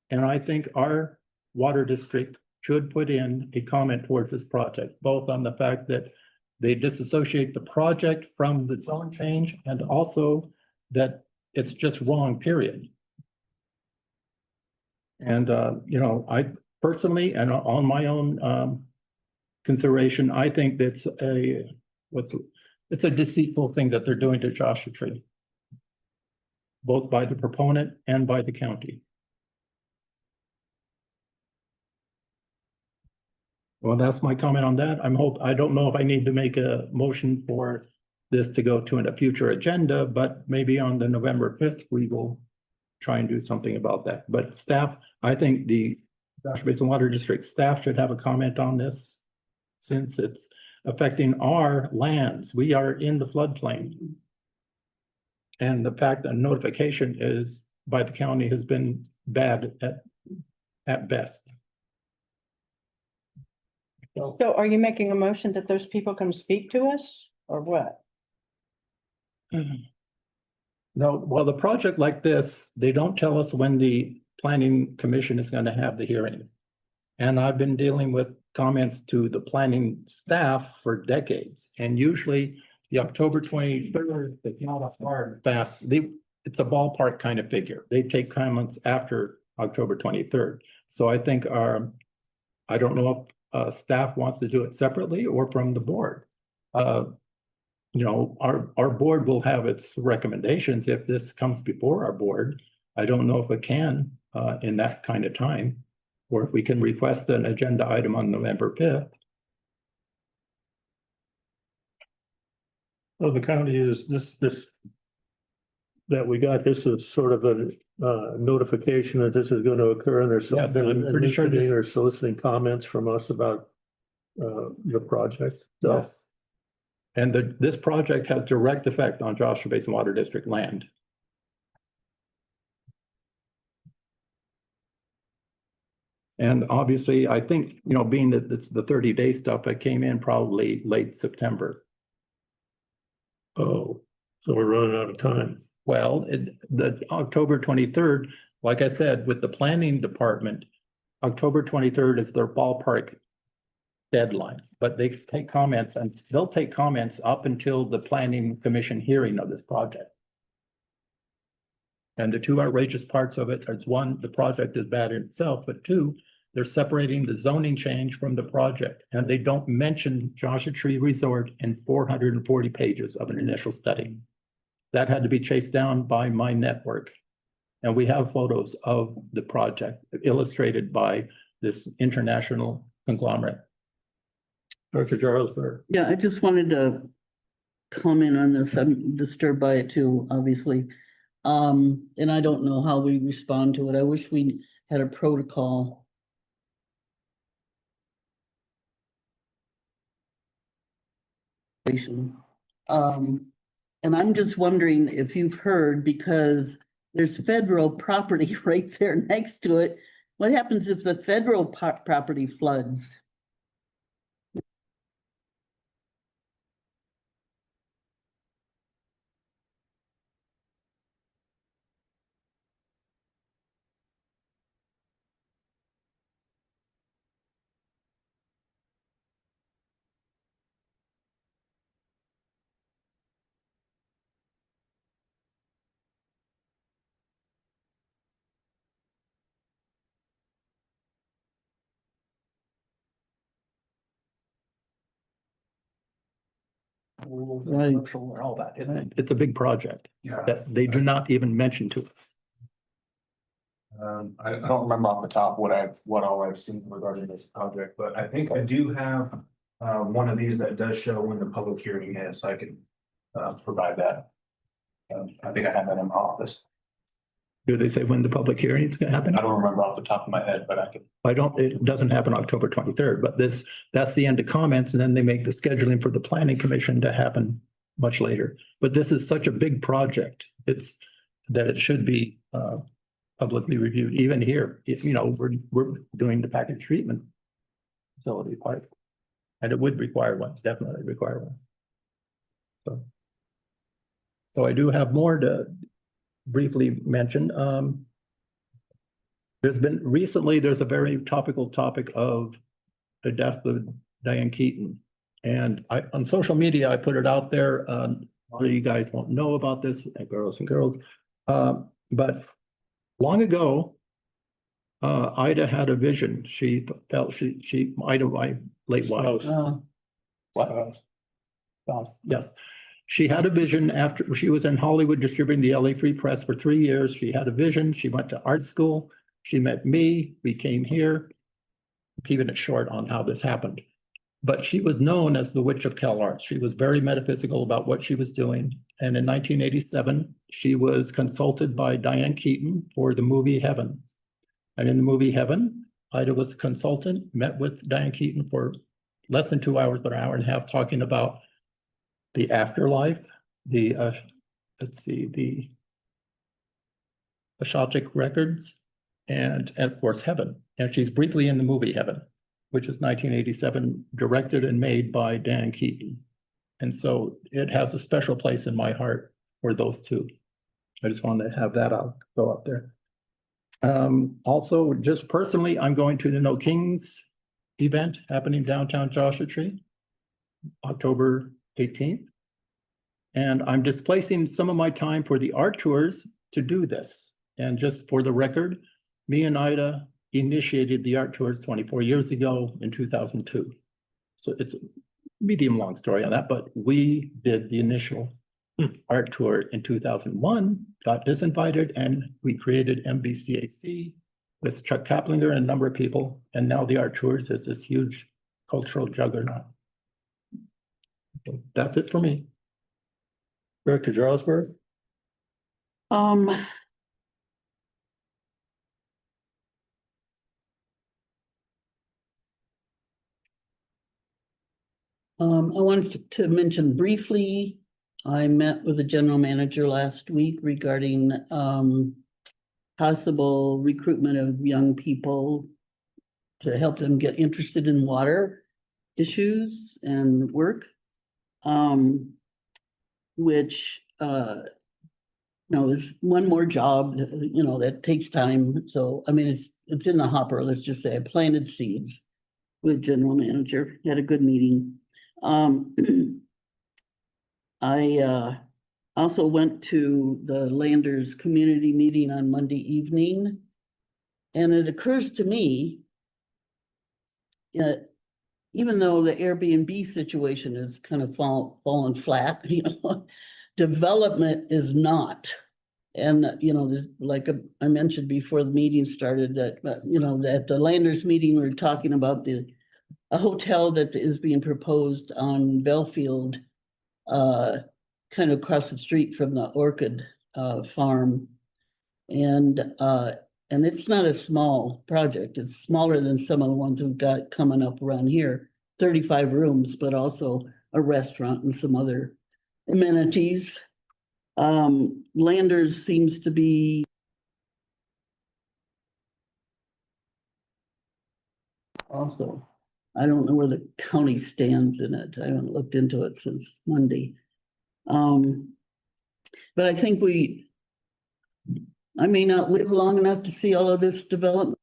And I think our water district should put in a comment towards this project, both on the fact that they disassociate the project from the zone change and also that it's just wrong, period. And, personally, and on my own consideration, I think that's it's a deceitful thing that they're doing to Joshua Tree, both by the proponent and by the county. Well, that's my comment on that. I don't know if I need to make a motion for this to go to a future agenda, but maybe on the November 5th, we will try and do something about that. But staff, I think the Joshua Basin Water District staff should have a comment on this since it's affecting our lands. We are in the floodplain. And the fact that notification is by the county has been bad at best. So are you making a motion that those people come speak to us or what? No, well, the project like this, they don't tell us when the planning commission is going to have the hearing. And I've been dealing with comments to the planning staff for decades. And usually the October 23rd, it's not a hard fast. It's a ballpark kind of figure. They take comments after October 23rd. So I think I don't know if staff wants to do it separately or from the board. You know, our board will have its recommendations if this comes before our board. I don't know if it can in that kind of time, or if we can request an agenda item on November 5th. Well, the county is this that we got, this is sort of a notification that this is going to occur, and there's Yes, something I'm pretty sure this- or soliciting comments from us about your project. So, Yes. And this project has direct effect on Joshua Basin Water District land. And obviously, I think, you know, being that it's the 30-day stuff that came in probably late September. oh, so we're running out of time. Well, the October 23rd, like I said, with the planning department, October 23rd is their ballpark deadline, but they take comments and they'll take comments up until the planning commission hearing of this project. And the two outrageous parts of it is one, the project is bad in itself, but two, they're separating the zoning change from the project. And they don't mention Joshua Tree Resort in 440 pages of an initial study. That had to be chased down by my network. And we have photos of the project illustrated by this international conglomerate. Dr. Jarlsberg. Yeah, I just wanted to comment on this. I'm disturbed by it too, obviously. And I don't know how we respond to it. I wish we had a protocol. And I'm just wondering if you've heard, because there's federal property right there next to it. What happens if the federal property floods? Right. And all that. It's a big project Yeah. that they do not even mention to us. I don't remember off the top what all I've seen regarding this project, but I think I do have one of these that does show when the public hearing is. I can provide that. I think I have that in my office. Do they say when the public hearing is going to happen? I don't remember off the top of my head, but I can. It doesn't happen October 23rd, but that's the end of comments, and then they make the scheduling for the planning commission to happen much later. But this is such a big project, that it should be publicly reviewed, even here. If, you know, we're doing the package treatment facility part. And it would require one, definitely require one. So I do have more to briefly mention. There's a very topical topic of the death of Diane Keaton. And on social media, I put it out there. A lot of you guys won't know about this, girls and girls. But long ago, Ida had a vision. She felt Ida, my late wife. What? Yes. She had a vision after she was in Hollywood distributing the LA Free Press for 3 years. She had a vision. She went to art school. She met me. We came here. Keeping it short on how this happened. But she was known as the Witch of CalArts. She was very metaphysical about what she was doing. And in 1987, she was consulted by Diane Keaton for the movie Heaven. And in the movie Heaven, Ida was a consultant, met with Diane Keaton for less than 2 hours, but an hour and a half, talking about the afterlife, the the Akashic records, and of course heaven. And she's briefly in the movie Heaven, which is 1987, directed and made by Dan Keaton. And so it has a special place in my heart for those two. I just wanted to have that go out there. Also, just personally, I'm going to the No Kings event happening downtown Joshua Tree, October 18th. And I'm displacing some of my time for the art tours to do this. And just for the record, me and Ida initiated the art tours 24 years ago in 2002. So it's a medium long story on that, but we did the initial art tour in 2001, got disinvited, and we created MBCAC with Chuck Kaplinger and a number of people. And now the art tours is this huge cultural juggernaut. Okay, that's it for me. Director Jarlsberg? I wanted to mention briefly, I met with the general manager last week regarding possible recruitment of young people to help them get interested in water issues and work, which is one more job, that takes time. So, I mean, it's in the hopper, let's just say. I planted seeds with general manager, had a good meeting. I also went to the Landers community meeting on Monday evening, and it occurs to me that even though the Airbnb situation is kind of fallen flat, development is not. And, there's like I mentioned before the meeting started that, at the Landers meeting, we were talking about a hotel that is being proposed on Belfield, kind of across the street from the Orchid farm. And it's not a small project. It's smaller than some of the ones we've got coming up around here, 35 rooms, but also a restaurant and some other amenities. Landers seems to be also, I don't know where the county stands in it. I haven't looked into it since Monday. But I think I may not live long enough to see all of this development.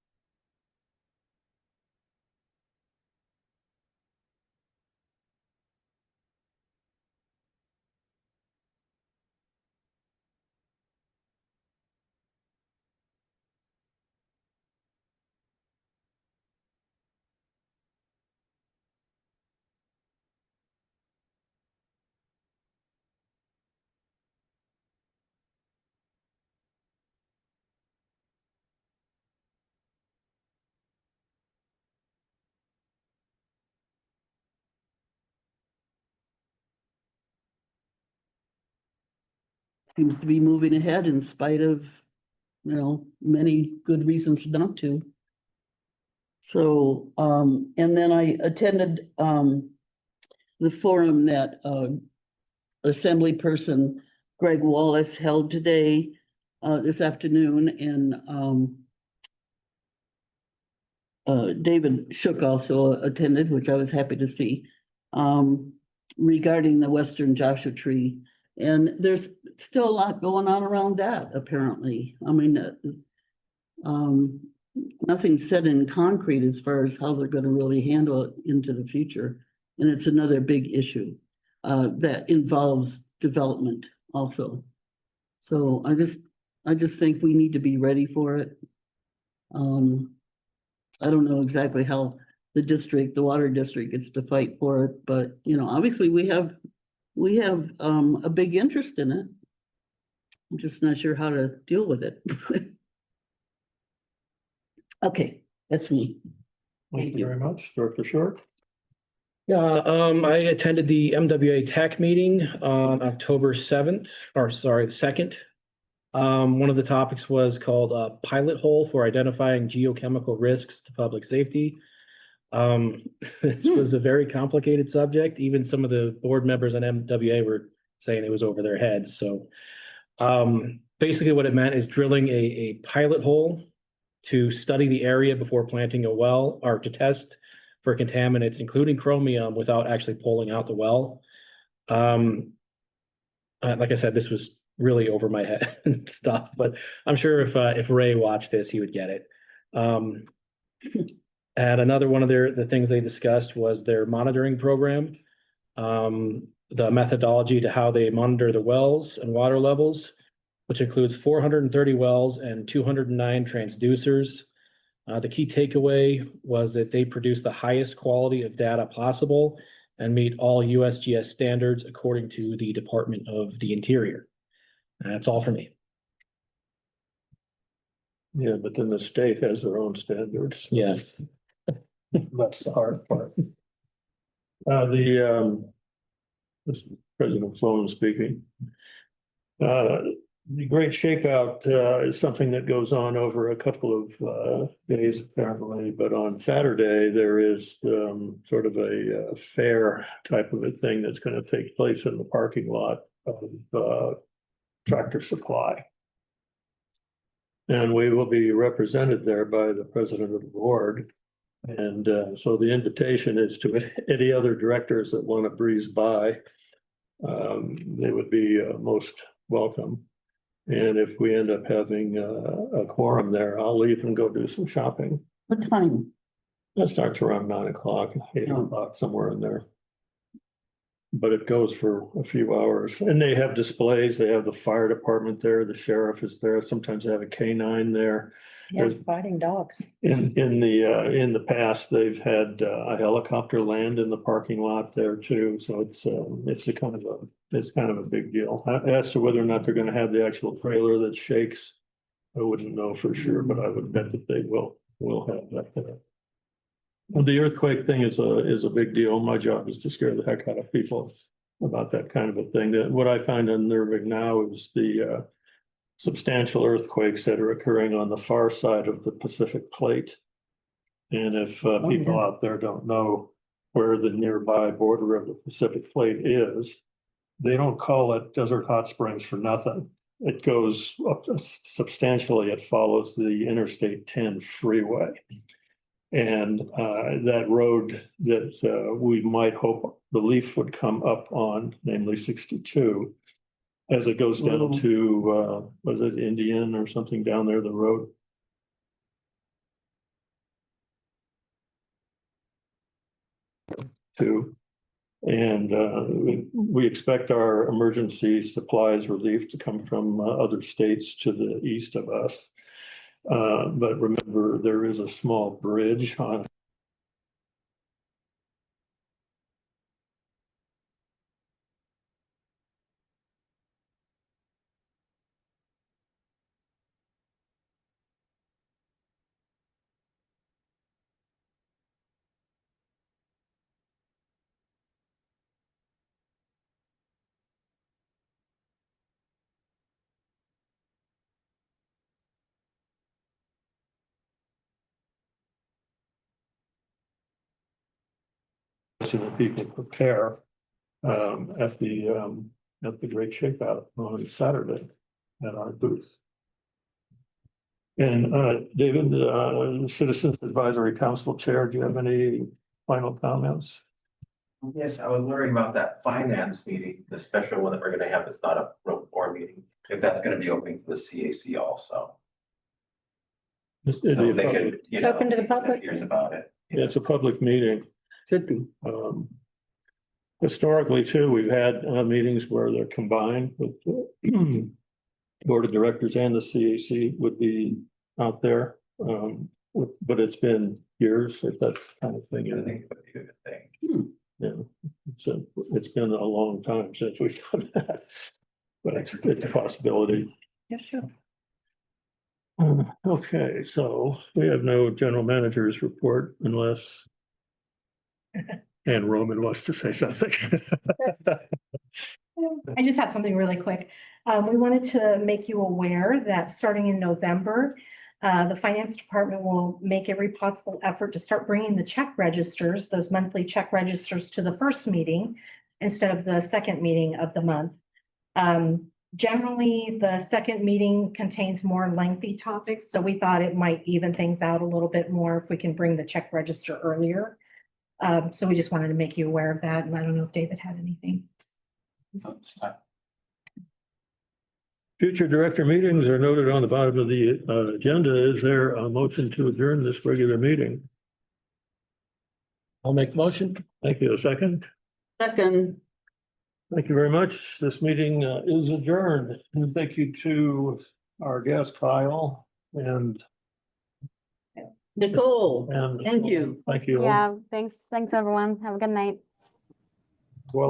Seems to be moving ahead in spite of, many good reasons not to. So, and then I attended the forum that Assembly Person Greg Wallace held today, this afternoon, and David Shook also attended, which I was happy to see, regarding the Western Joshua Tree. And there's still a lot going on around that, apparently. I mean, nothing's set in concrete as far as how they're going to really handle it into the future. And it's another big issue that involves development also. So I just think we need to be ready for it. I don't know exactly how the water district gets to fight for it, but you know, obviously we have a big interest in it. I'm just not sure how to deal with it. Okay, that's me. Thank you very much, Director Short. Yeah, I attended the MWA Tech meeting on October 7th, or sorry, the 2nd. One of the topics was called pilot hole for identifying geochemical risks to public safety. This was a very complicated subject. Even some of the board members on MWA were saying it was over their heads. So basically what it meant is drilling a pilot hole to study the area before planting a well, or to test for contaminants, including chromium, without actually pulling out the well. Like I said, this was really over my head and stuff, but I'm sure if Ray watched this, he would get it. And another one of the things they discussed was their monitoring program, the methodology to how they monitor the wells and water levels, which includes 430 wells and 209 transducers. The key takeaway was that they produce the highest quality of data possible and meet all USGS standards according to the Department of the Interior. That's all for me. Yeah, but then the state has their own standards. Yes. That's the hard part. This is President Sloan speaking. The Great Shakeout is something that goes on over a couple of days apparently, but on Saturday there is sort of a fair type of a thing that's going to take place in the parking lot of Tractor Supply. And we will be represented there by the president of the board. And so the invitation is to any other directors that want to breeze by. They would be most welcome. And if we end up having a quorum there, I'll leave and go do some shopping. What time? That starts around 9 o'clock, 8 o'clock, somewhere in there. But it goes for a few hours, and they have displays. They have the fire department there. The sheriff is there. Sometimes they have a canine there. Yeah, fighting dogs. In the past, they've had a helicopter land in the parking lot there too. So it's kind of a big deal. As to whether or not they're going to have the actual trailer that shakes, I wouldn't know for sure, but I would bet that they will have that there. The earthquake thing is a big deal. My job is to scare the heck out of people about that kind of a thing. What I find unnerving now is the substantial earthquakes that are occurring on the far side of the Pacific Plate. And if people out there don't know where the nearby border of the Pacific Plate is, they don't call it Desert Hot Springs for nothing. It goes up substantially. It follows the Interstate 10 freeway. And that road that we might hope relief would come up on, namely 62, as it goes down to, was it Indian or something down there, the road? And we expect our emergency supplies relief to come from other states to the east of us. But remember, there is a small bridge on so that people prepare at the Great Shakeout on Saturday at our booth. And David, Citizens Advisory Council Chair, do you have any final comments? Yes, I was worried about that finance meeting, the special one that we're gonna have. It's not a real board meeting, if that's gonna be opening to the CAC also. So they could, It's open to the public. Hears about it. It's a public meeting. Should be. Historically too, we've had meetings where they're combined with the board of directors and the CAC would be out there. But it's been years, if that's kind of thing. I think it would be a good thing. Yeah, so it's been a long time since we've done that, but it's a possibility. Yeah, sure. Okay, so we have no general manager's report unless Ann Roman wants to say something. I just have something really quick. We wanted to make you aware that starting in November, the finance department will make every possible effort to start bringing the check registers, those monthly check registers, to the first meeting instead of the second meeting of the month. Generally, the second meeting contains more lengthy topics, so we thought it might even things out a little bit more if we can bring the check register earlier. So we just wanted to make you aware of that, and I don't know if David has anything. Future director meetings are noted on the bottom of the agenda. Is there a motion to adjourn this regular meeting? I'll make the motion. Thank you. A second. Second, Thank you very much. This meeting is adjourned. And thank you to our guest Kyle and. Nicole, thank you. Thank you. Yeah, thanks everyone. Have a good night.